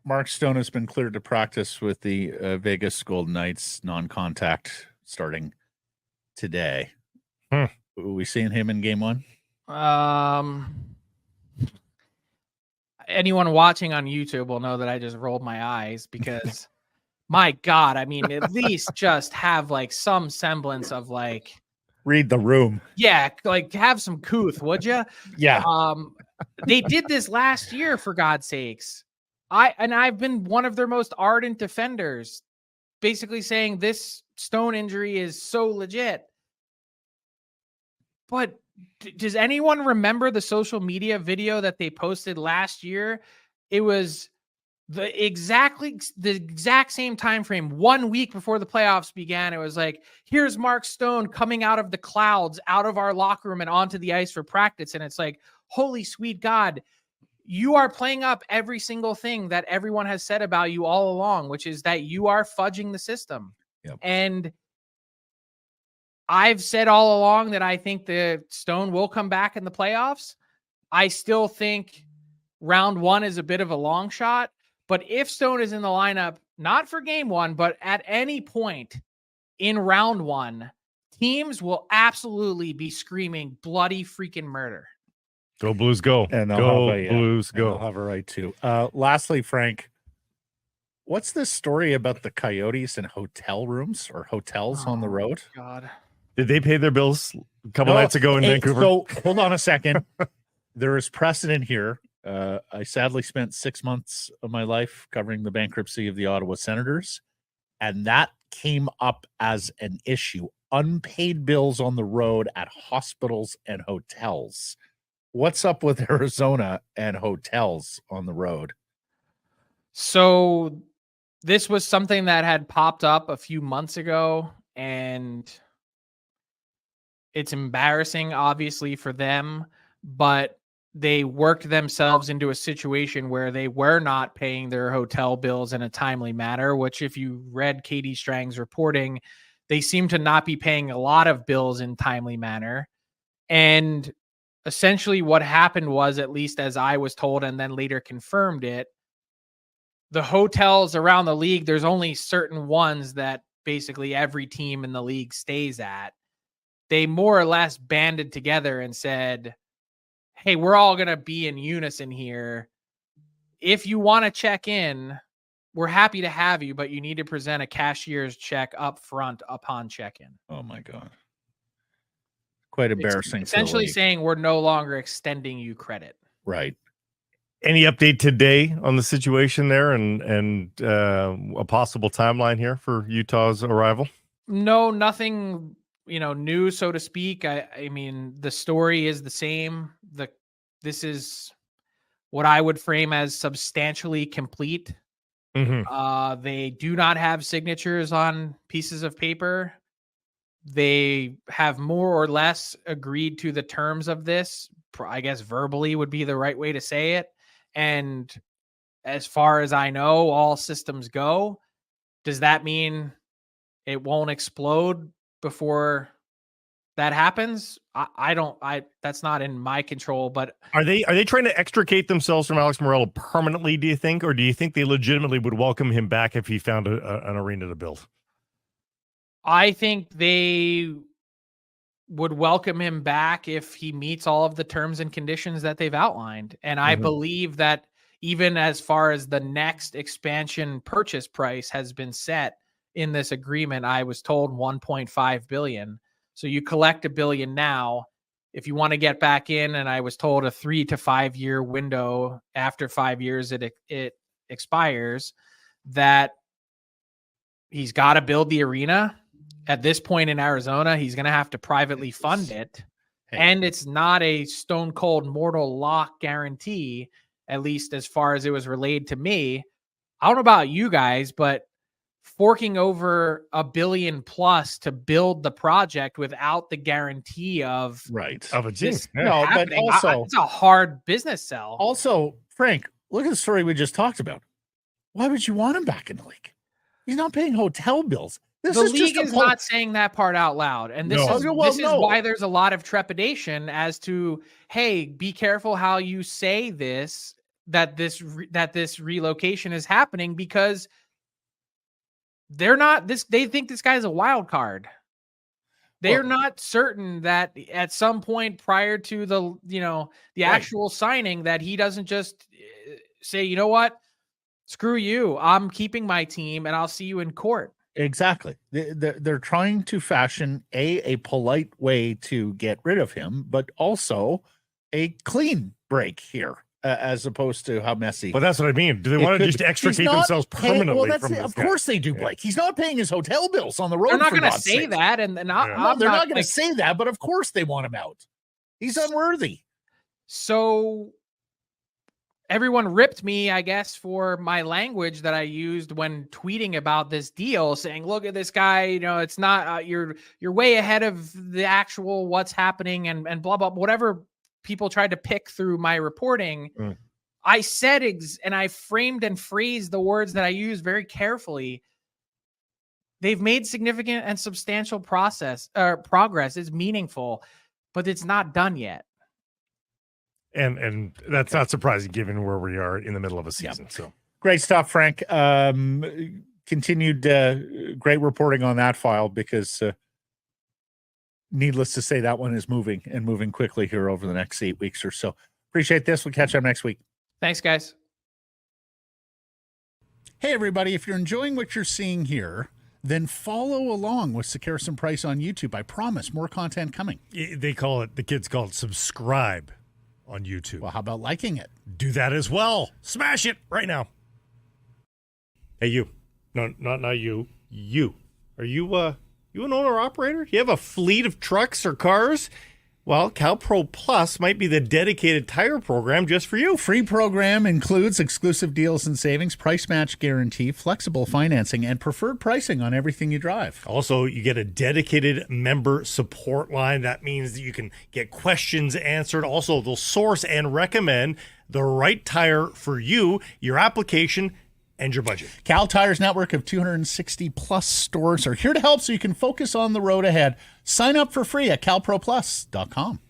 Mark Stone has been cleared to practice with the Vegas Golden Knights, non-contact, starting today. Are we seeing him in game 1? Anyone watching on YouTube will know that I just rolled my eyes, because my God, I mean, at least just have like some semblance of like, read the room. Yeah, like have some couth, would you? Yeah. They did this last year, for God's sakes. I've been one of their most ardent defenders, basically saying this Stone injury is so legit. But does anyone remember the social media video that they posted last year? It was the exact same time frame, 1 week before the playoffs began. It was like, here's Mark Stone coming out of the clouds, out of our locker room and onto the ice for practice. And it's like, holy sweet God, you are playing up every single thing that everyone has said about you all along, which is that you are fudging the system. Yep. And I've said all along that I think the Stone will come back in the playoffs. I still think round 1 is a bit of a long shot, but if Stone is in the lineup, not for game 1, but at any point in round 1, teams will absolutely be screaming bloody freaking murder. Go Blues, go. And Blues, go. They'll have a right to. Lastly, Frank, what's this story about the Coyotes and hotel rooms or hotels on the road? God. Did they pay their bills a couple nights ago in Vancouver? So hold on a second. There is precedent here I sadly spent 6 months of my life covering the bankruptcy of the Ottawa Senators, and that came up as an issue. Unpaid bills on the road at hospitals and hotels. What's up with Arizona and hotels on the road? So this was something that had popped up a few months ago, and it's embarrassing, obviously, for them, but they worked themselves into a situation where they were not paying their hotel bills in a timely manner, which if you read Katie Strang's reporting, they seem to not be paying a lot of bills in timely manner. And essentially what happened was, at least as I was told and then later confirmed it, the hotels around the league, there's only certain ones that basically every team in the league stays at. They more or less banded together and said, hey, we're all going to be in unison here. If you want to check in, we're happy to have you, but you need to present a cashier's check up front upon check-in. Oh my God. Quite embarrassing. It's essentially saying we're no longer extending you credit. Right. Any update today on the situation there and a possible timeline here for Utah's arrival? No, nothing, new, so to speak. I mean, the story is the same. This is what I would frame as substantially complete. Mm-hmm. They do not have signatures on pieces of paper. They have more or less agreed to the terms of this. I guess verbally would be the right way to say it. And as far as I know, all systems go. Does that mean it won't explode before that happens? That's not in my control, but are they trying to extricate themselves from Alex Morello permanently, do you think? Or do you think they legitimately would welcome him back if he found an arena to build? I think they would welcome him back if he meets all of the terms and conditions that they've outlined. And I believe that even as far as the next expansion purchase price has been set in this agreement, I was told 1.5 billion. So you collect $1 billion now. If you want to get back in, and I was told a 3 to 5 year window, after 5 years it expires, that he's got to build the arena. At this point in Arizona, he's going to have to privately fund it. Hey. And it's not a stone cold mortal lock guarantee, at least as far as it was relayed to me. I don't know about you guys, but forking over $1 billion plus to build the project without the guarantee of a team. No, but also it's a hard business sell. Also, Frank, look at the story we just talked about. Why would you want him back in the league? He's not paying hotel bills. The league is not saying that part out loud. And this is why there's a lot of trepidation as to, hey, be careful how you say this, that this relocation is happening, because they think this guy's a wild card. They're not certain that at some point prior to the actual signing that he doesn't just say, you know what, screw you, I'm keeping my team and I'll see you in court. Exactly. They're trying to fashion a polite way to get rid of him, but also a clean break here, as opposed to how messy. But that's what I mean. Do they want to just extricate themselves permanently from this? Of course they do, Blake. He's not paying his hotel bills on the road. They're not going to say that, and they're not going to say that. But of course they want him out. He's unworthy. So everyone ripped me, I guess, for my language that I used when tweeting about this deal, saying, look at this guy, it's not, you're way ahead of the actual what's happening and blah, blah, whatever people tried to pick through my reporting. I said, and I framed and phrased the words that I used very carefully. They've made significant and substantial progress. It's meaningful, but it's not done yet. And that's not surprising given where we are in the middle of a season. Yeah. So great stuff, Frank. Continued great reporting on that file, because needless to say, that one is moving quickly here over the next 8 weeks or so. Appreciate this. We'll catch up next week. Thanks, guys. Hey, everybody. If you're enjoying what you're seeing here, then follow along with Sekeres and Price on YouTube. I promise more content coming. The kids call it subscribe on YouTube. Well, how about liking it? Do that as well. Smash it right now. Hey, you. No, not you. You. Are you an owner-operator? You have a fleet of trucks or cars? Well, CalPro Plus might be the dedicated tire program just for you. Free program includes exclusive deals and savings, price match guarantee, flexible financing, and preferred pricing on everything you drive. Also, you get a dedicated member support line. That means that you can get questions answered. Also, they'll source and recommend the right tire for you, your application, and your budget. Cal Tire's network of 260 plus stores are here to help so you can focus on the road ahead. Sign up for free at calproplus.com.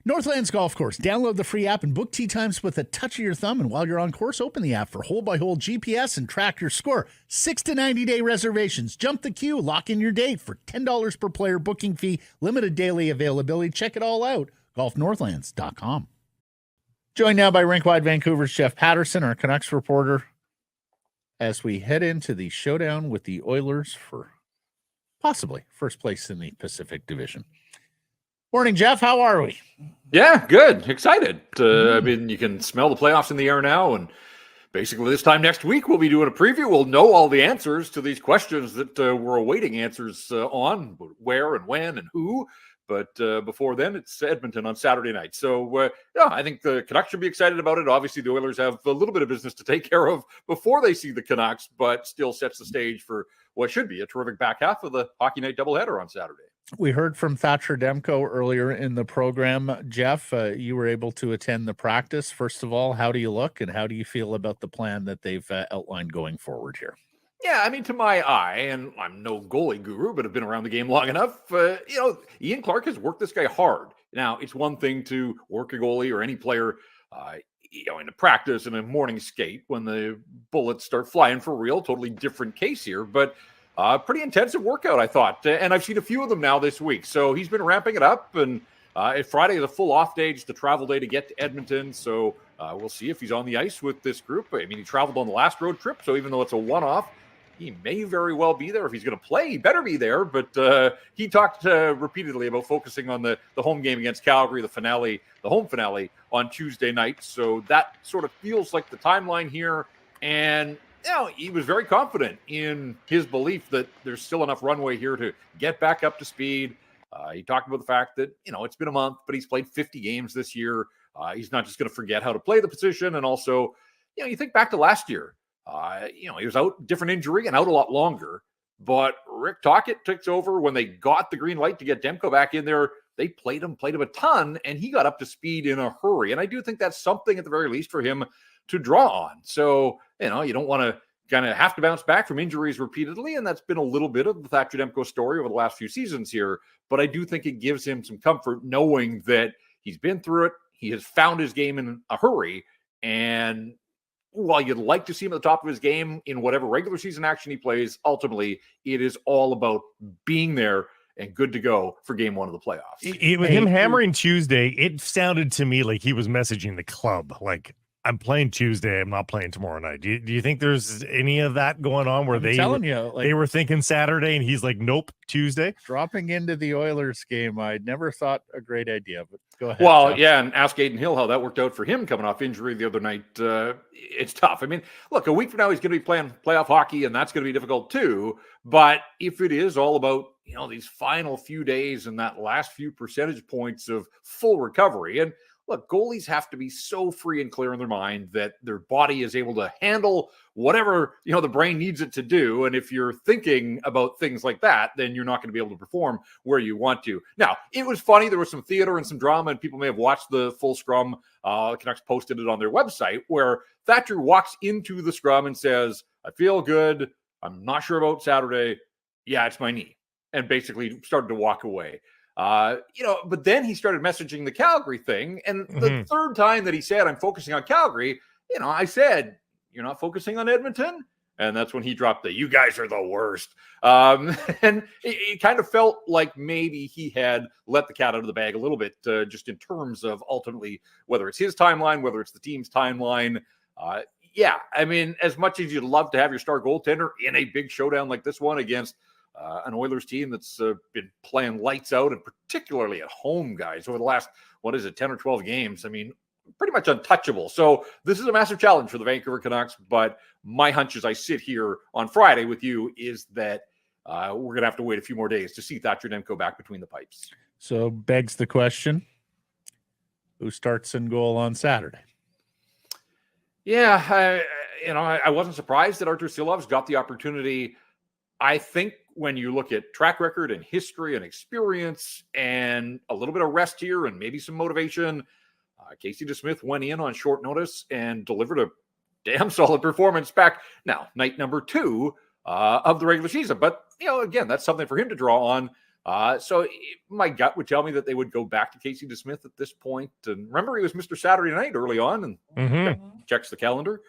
Northlands Golf Course. Download the free app and book tee times with a touch of your thumb. And while you're on course, open the app for hole-by-hole GPS and track your score. 6 to 90-day reservations. Jump the queue. Lock in your date for $10 per player booking fee. Limited daily availability. Check it all out. golfnorthlands.com. Joined now by Rinkwide Vancouver's Jeff Patterson, our Canucks reporter, as we head into the showdown with the Oilers for possibly first place in the Pacific Division. Morning, Jeff. How are we? Yeah, good. Excited. I mean, you can smell the playoffs in the air now, and basically this time next week we'll be doing a preview. We'll know all the answers to these questions that we're awaiting answers on, where and when and who. But before then, it's Edmonton on Saturday night. So, I think the Canucks should be excited about it. Obviously, the Oilers have a little bit of business to take care of before they see the Canucks, but still sets the stage for what should be a terrific back half of the Hockey Night doubleheader on Saturday. We heard from Thatcher Demko earlier in the program. Jeff, you were able to attend the practice. First of all, how do you look and how do you feel about the plan that they've outlined going forward here? Yeah, I mean, to my eye, and I'm no goalie guru, but have been around the game long enough, Ian Clark has worked this guy hard. Now, it's one thing to work a goalie or any player, in a practice and a morning skate when the bullets start flying for real. Totally different case here, but pretty intensive workout, I thought. And I've seen a few of them now this week. So he's been ramping it up, and Friday is a full off day, just a travel day to get to Edmonton. So we'll see if he's on the ice with this group. I mean, he traveled on the last road trip, so even though it's a one-off, he may very well be there. If he's going to play, he better be there. But he talked repeatedly about focusing on the home game against Calgary, the home finale on Tuesday night. So that sort of feels like the timeline here. And, he was very confident in his belief that there's still enough runway here to get back up to speed. He talked about the fact that, it's been a month, but he's played 50 games this year. He's not just going to forget how to play the position. And also, you think back to last year. He was out, different injury, and out a lot longer. But Rick Tocchet takes over when they got the green light to get Demko back in there. They played him a ton, and he got up to speed in a hurry. And I do think that's something at the very least for him to draw on. So, you don't want to kind of have to bounce back from injuries repeatedly. And that's been a little bit of the Thatcher Demko story over the last few seasons here. But I do think it gives him some comfort knowing that he's been through it. He has found his game in a hurry. And while you'd like to see him at the top of his game in whatever regular season action he plays, ultimately it is all about being there and good to go for game one of the playoffs. With him hammering Tuesday, it sounded to me like he was messaging the club, like, I'm playing Tuesday, I'm not playing tomorrow night. Do you think there's any of that going on where they were thinking Saturday and he's like, nope, Tuesday? Dropping into the Oilers game, I never thought a great idea, but go ahead. Well, Jeff. yeah, and ask Aiden Hill how that worked out for him coming off injury the other night. It's tough. I mean, look, a week from now he's going to be playing playoff hockey, and that's going to be difficult too. But if it is all about, these final few days and that last few percentage points of full recovery, and look, goalies have to be so free and clear in their mind that their body is able to handle whatever, the brain needs it to do. And if you're thinking about things like that, then you're not going to be able to perform where you want to. Now, it was funny. There was some theater and some drama, and people may have watched the full scrum. Canucks posted it on their website, where Thatcher walks into the scrum and says, I feel good. I'm not sure about Saturday. Yeah, it's my knee. And basically started to walk away. But then he started messaging the Calgary thing. And the third time that he said, I'm focusing on Calgary, I said, you're not focusing on Edmonton? And that's when he dropped the, you guys are the worst. And it kind of felt like maybe he had let the cat out of the bag a little bit, just in terms of ultimately, whether it's his timeline, whether it's the team's timeline. I mean, as much as you'd love to have your star goaltender in a big showdown like this one against an Oilers team that's been playing lights out, and particularly at home, guys, over the last what is it, 10 or 12 games. I mean, pretty much untouchable. So this is a massive challenge for the Vancouver Canucks. But my hunch as I sit here on Friday with you is that we're going to have to wait a few more days to see Thatcher Demko back between the pipes. So begs the question, who starts in goal on Saturday? Yeah, I wasn't surprised that Artur Silov's got the opportunity. I think when you look at track record and history and experience and a little bit of rest here and maybe some motivation, Casey DeSmith went in on short notice and delivered a damn solid performance back now, night number 2 of the regular season. But, again, that's something for him to draw on. So my gut would tell me that they would go back to Casey DeSmith at this point. And remember, he was Mr. Saturday Night early on and checks the calendar.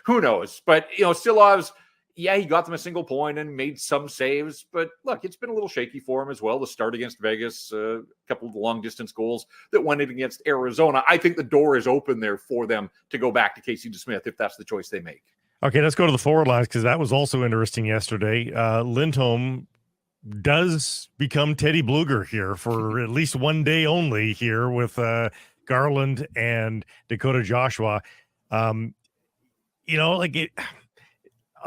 Who knows? But, Silov's, yeah, he got them a single point and made some saves. But look, it's been a little shaky for him as well. The start against Vegas, a couple of long distance goals that went in against Arizona. I think the door is open there for them to go back to Casey DeSmith if that's the choice they make. Okay, let's go to the forward lines because that was also interesting yesterday. Lindholm does become Teddy Bluger here for at least one day only here with Garland and Dakota Joshua.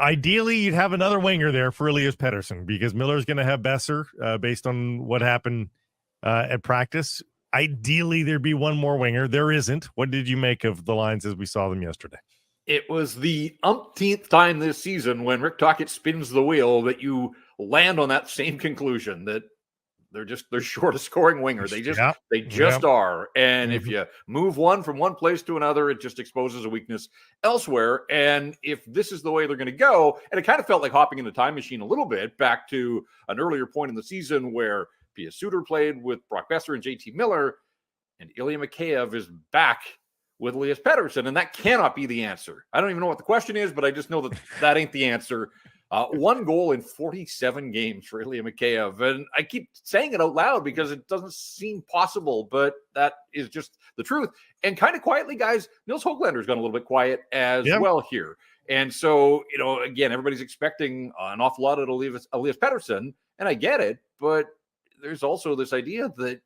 Ideally, you'd have another winger there for Elias Pettersson because Miller's going to have Besser based on what happened at practice. Ideally, there'd be one more winger. There isn't. What did you make of the lines as we saw them yesterday? It was the umpteenth time this season when Rick Tocchet spins the wheel that you land on that same conclusion that they're short a scoring winger. They just are. And if you move one from one place to another, it just exposes a weakness elsewhere. And if this is the way they're going to go, and it kind of felt like hopping in the time machine a little bit back to an earlier point in the season where Pia Suter played with Brock Besser and JT Miller, and Ilya Mikheyev is back with Elias Pettersson, and that cannot be the answer. I don't even know what the question is, but I just know that ain't the answer. 1 goal in 47 games for Ilya Mikheyev. And I keep saying it out loud because it doesn't seem possible, but that is just the truth. And kind of quietly, guys, Nils Höglander's gone a little bit quiet as well here. And so, again, everybody's expecting an awful lot of Elias Pettersson, and I get it, but there's also this idea that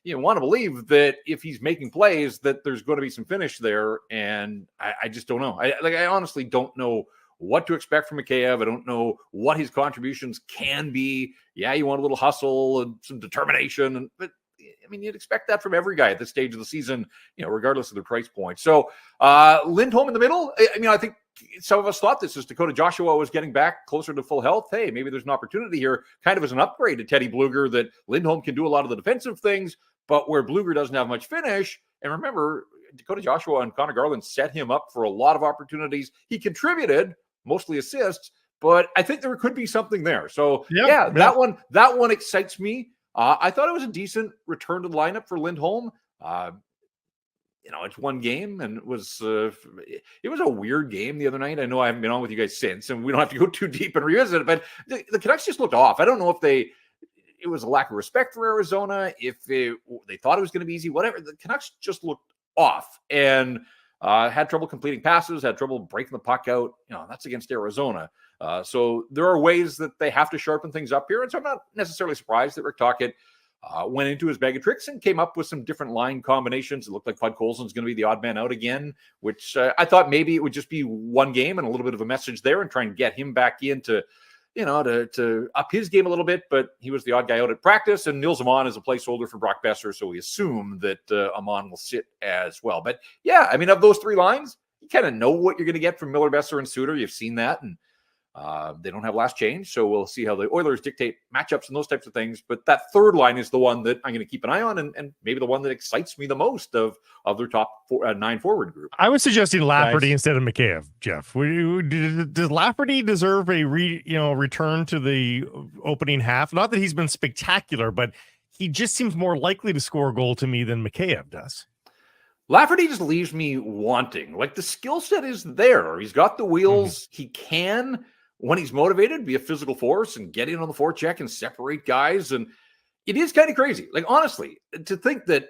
you want to believe that if he's making plays, that there's going to be some finish there. And I just don't know. I honestly don't know what to expect from Mikheyev. I don't know what his contributions can be. Yeah, you want a little hustle and some determination, but I mean, you'd expect that from every guy at this stage of the season, regardless of their price point. So Lindholm in the middle. I think some of us thought this as Dakota Joshua was getting back closer to full health. Hey, maybe there's an opportunity here, kind of as an upgrade to Teddy Bluger, that Lindholm can do a lot of the defensive things, but where Bluger doesn't have much finish. And remember, Dakota Joshua and Connor Garland set him up for a lot of opportunities. He contributed, mostly assists, but I think there could be something there. So that one excites me. I thought it was a decent return to the lineup for Lindholm. It's one game, and it was a weird game the other night. I know I haven't been on with you guys since, and we don't have to go too deep and revisit it, but the Canucks just looked off. I don't know if it was a lack of respect for Arizona, if they thought it was going to be easy, whatever. The Canucks just looked off and had trouble completing passes, had trouble breaking the puck out. That's against Arizona. So there are ways that they have to sharpen things up here. And so I'm not necessarily surprised that Rick Tocchet went into his bag of tricks and came up with some different line combinations. It looked like Pud Colson's going to be the odd man out again, which I thought maybe it would just be one game and a little bit of a message there and try and get him back into, to up his game a little bit. But he was the odd guy out at practice, and Nils Amon is a placeholder for Brock Besser. So we assume that Amon will sit as well. But yeah, of those 3 lines, you kind of know what you're going to get from Miller, Besser, and Suter. You've seen that. And they don't have last change, so we'll see how the Oilers dictate matchups and those types of things. But that third line is the one that I'm going to keep an eye on, and maybe the one that excites me the most of their top 9 forward group. I was suggesting Lafferty instead of Mikheyev, Jeff. Does Lafferty deserve a return to the opening half? Not that he's been spectacular, but he just seems more likely to score a goal to me than Mikheyev does. Lafferty just leaves me wanting. Like, the skill set is there. He's got the wheels. He can, when he's motivated, be a physical force and get in on the forecheck and separate guys. And it is kind of crazy. Like, honestly, to think that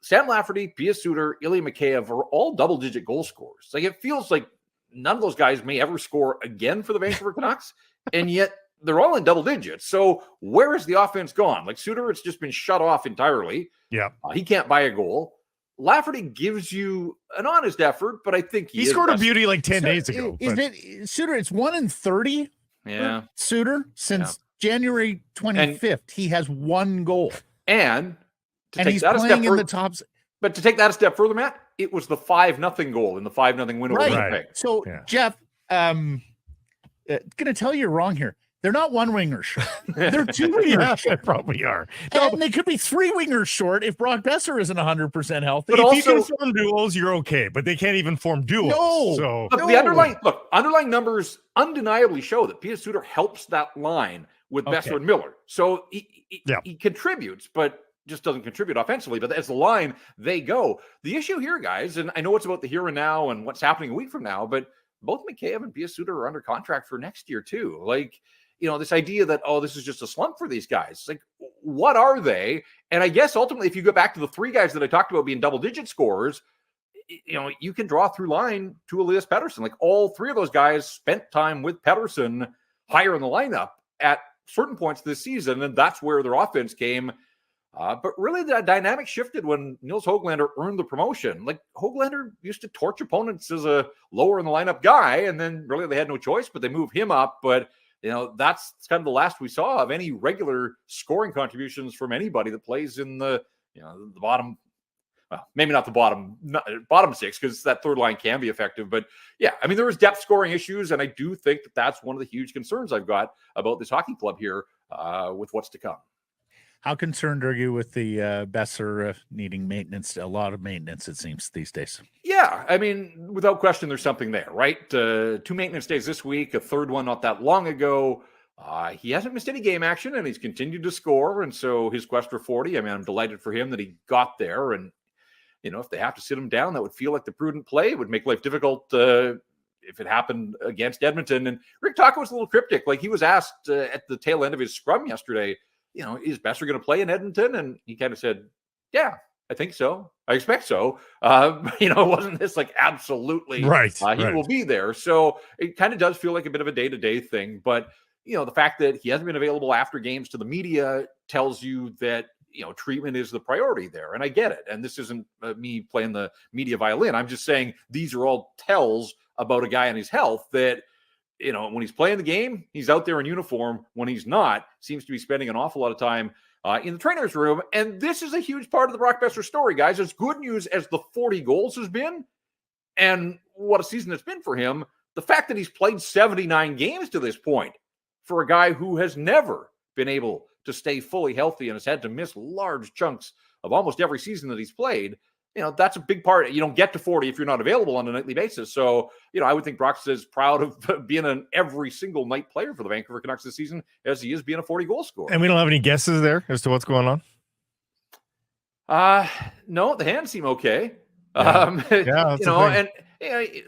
Sam Lafferty, Pia Suter, Ilya Mikheyev are all double-digit goal scorers. Like, it feels like none of those guys may ever score again for the Vancouver Canucks, and yet they're all in double digits. So where is the offense gone? Like Suter, it's just been shut off entirely. Yeah. He can't buy a goal. Lafferty gives you an honest effort, but I think he scored a beauty like 10 days ago. Isn't it, Suter? It's 1 in 30. Yeah. Suter since January 25th. He has 1 goal. And take he's that a playing step in further, the tops. But to take that a step further, Matt, it was the 5-0 goal in the 5-0 win over Winnipeg. So, Jeff, going to tell you you're wrong here. They're not 1 winger short. They're 2 wingers short. Probably are. And they could be 3 wingers short if Brock Besser isn't 100% healthy. But if you can form duos, you're okay. But they can't even form duos. The underlying numbers undeniably show that Pius Suter helps that line with Besser and Miller. So he contributes, but just doesn't contribute offensively. But as the line, they go. The issue here, guys, and I know it's about the here and now and what's happening a week from now, but both McCabe and Pius Suter are under contract for next year too. Like, this idea that, this is just a slump for these guys. Like, what are they? And I guess ultimately, if you go back to the 3 guys that I talked about being double-digit scorers, you can draw through line to Elias Patterson. Like, all 3 of those guys spent time with Patterson higher in the lineup at certain points this season, and that's where their offense came. But really, the dynamic shifted when Nils Höglander earned the promotion. Like, Höglander used to torch opponents as a lower in the lineup guy, and then really they had no choice, but they moved him up. But that's kind of the last we saw of any regular scoring contributions from anybody that plays in the bottom. Well, maybe not the bottom 6, because that third line can be effective. But yeah, I mean, there was depth scoring issues, and I do think that that's one of the huge concerns I've got about this hockey club here with what's to come. How concerned are you with the Besser needing maintenance? A lot of maintenance, it seems, these days. Yeah, I mean, without question, there's something there, right? 2 maintenance days this week, a third one not that long ago. He hasn't missed any game action, and he's continued to score. And so his quest for 40, I mean, I'm delighted for him that he got there. And, if they have to sit him down, that would feel like the prudent play. It would make life difficult if it happened against Edmonton. And Rick Taco was a little cryptic. Like, he was asked at the tail end of his scrum yesterday, is Besser going to play in Edmonton? And he kind of said, yeah, I think so. I expect so. It wasn't this like absolutely right. He will be there. So it kind of does feel like a bit of a day-to-day thing. But, the fact that he hasn't been available after games to the media tells you that, treatment is the priority there. And I get it. And this isn't me playing the media violin. I'm just saying these are all tells about a guy and his health that, when he's playing the game, he's out there in uniform. When he's not, seems to be spending an awful lot of time in the trainer's room. And this is a huge part of the Brock Besser story, guys. As good news as the 40 goals has been, and what a season it's been for him, the fact that he's played 79 games to this point for a guy who has never been able to stay fully healthy and has had to miss large chunks of almost every season that he's played, that's a big part. You don't get to 40 if you're not available on a nightly basis. So, I would think Brock's as proud of being an every single night player for the Vancouver Canucks this season as he is being a 40-goal scorer. And we don't have any guesses there as to what's going on? No, the hands seem okay. Yeah.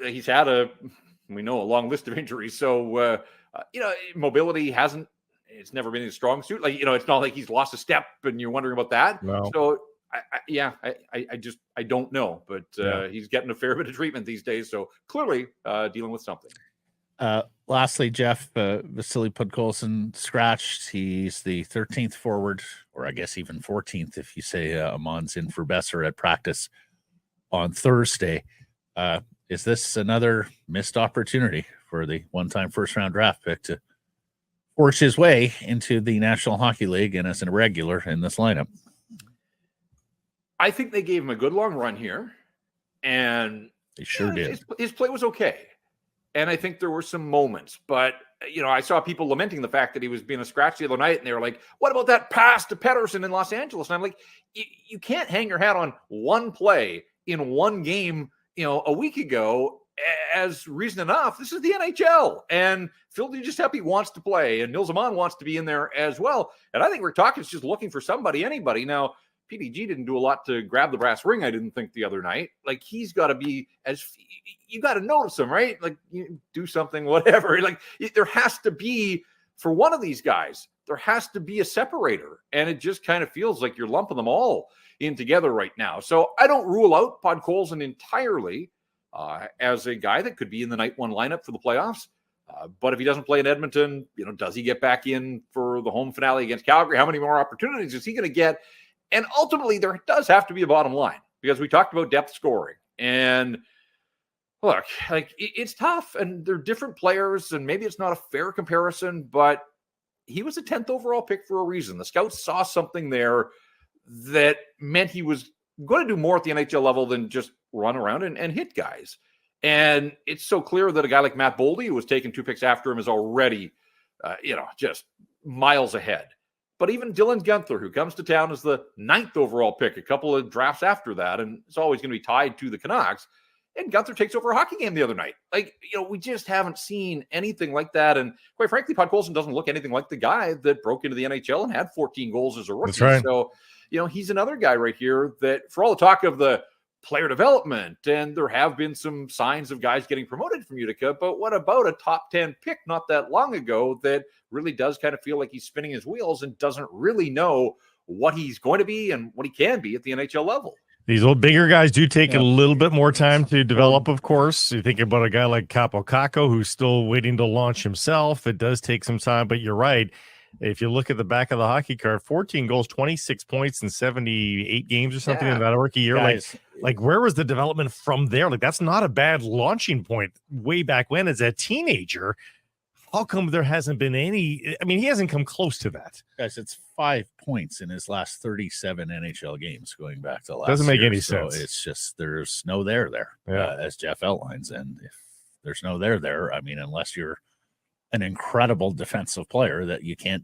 He's had a long list of injuries. So, mobility it's never been his strong suit. Like, it's not like he's lost a step and you're wondering about that. No. So, I don't know, but he's getting a fair bit of treatment these days. So clearly dealing with something. Lastly, Jeff, Vasily Podkolzin scratched. He's the 13th forward, or I guess even 14th if you say Amon's in for Besser at practice on Thursday. Is this another missed opportunity for the one-time first-round draft pick to force his way into the National Hockey League and as a regular in this lineup? I think they gave him a good long run here, and they sure did. His play was okay, and I think there were some moments. But I saw people lamenting the fact that he was being a scratch the other night, and they were like, "What about that pass to Patterson in Los Angeles?" And I'm like, "You can't hang your hat on one play in one game, a week ago as reason enough. This is the NHL, and Phil DiGiuseppe wants to play, and Nils Amon wants to be in there as well. And I think Rick Tocchet's just looking for anybody now." PDG didn't do a lot to grab the brass ring, I didn't think, the other night. Like, he's got to be you got to notice him, right? Like, you do something, whatever. Like, there has to be, for one of these guys, there has to be a separator. And it just kind of feels like you're lumping them all in together right now. So I don't rule out Podkolzin entirely as a guy that could be in the night one lineup for the playoffs. But if he doesn't play in Edmonton, does he get back in for the home finale against Calgary? How many more opportunities is he going to get? And ultimately, there does have to be a bottom line, because we talked about depth scoring. And look, it's tough, and they're different players, and maybe it's not a fair comparison, but he was a 10th overall pick for a reason. The scouts saw something there that meant he was going to do more at the NHL level than just run around and hit guys. And it's so clear that a guy like Matt Boldy, who was taken 2 picks after him, is already, just miles ahead. But even Dylan Guenther, who comes to town as the 9th overall pick a couple of drafts after that, and it's always going to be tied to the Canucks, and Guenther takes over a hockey game the other night. We just haven't seen anything like that. And quite frankly, Podkolzin doesn't look anything like the guy that broke into the NHL and had 14 goals as a rookie. That's right. So, he's another guy right here that, for all the talk of the player development, and there have been some signs of guys getting promoted from Utica, but what about a top 10 pick not that long ago that really does kind of feel like he's spinning his wheels and doesn't really know what he's going to be and what he can be at the NHL level? These little bigger guys do take a little bit more time to develop, of course. You think about a guy like Capo Caco, who's still waiting to launch himself. It does take some time, but you're right. If you look at the back of the hockey card, 14 goals, 26 points in 78 games or something in that rookie year. Guys, like where was the development from there? That's not a bad launching point way back when as a teenager. How come there hasn't been any? I mean, he hasn't come close to that. Guys, it's 5 points in his last 37 NHL games going back to last Doesn't make year. any So sense. it's just there's no there, as Jeff outlines. And if there's no there, I mean, unless you're an incredible defensive player that you can't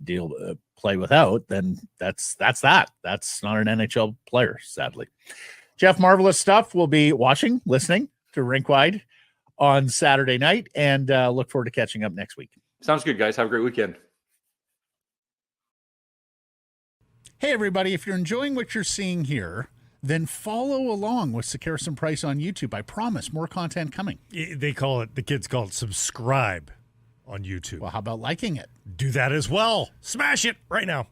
play without, then that's that. That's not an NHL player, sadly. Jeff, marvelous stuff. We'll be listening to Rink Wide on Saturday night, and look forward to catching up next week. Sounds good, guys. Have a great weekend. Hey, everybody, if you're enjoying what you're seeing here, then follow along with Sekeres and Price on YouTube. I promise more content coming. The kids call it subscribe on YouTube. Well, how about liking it? Do that as well. Smash it right now.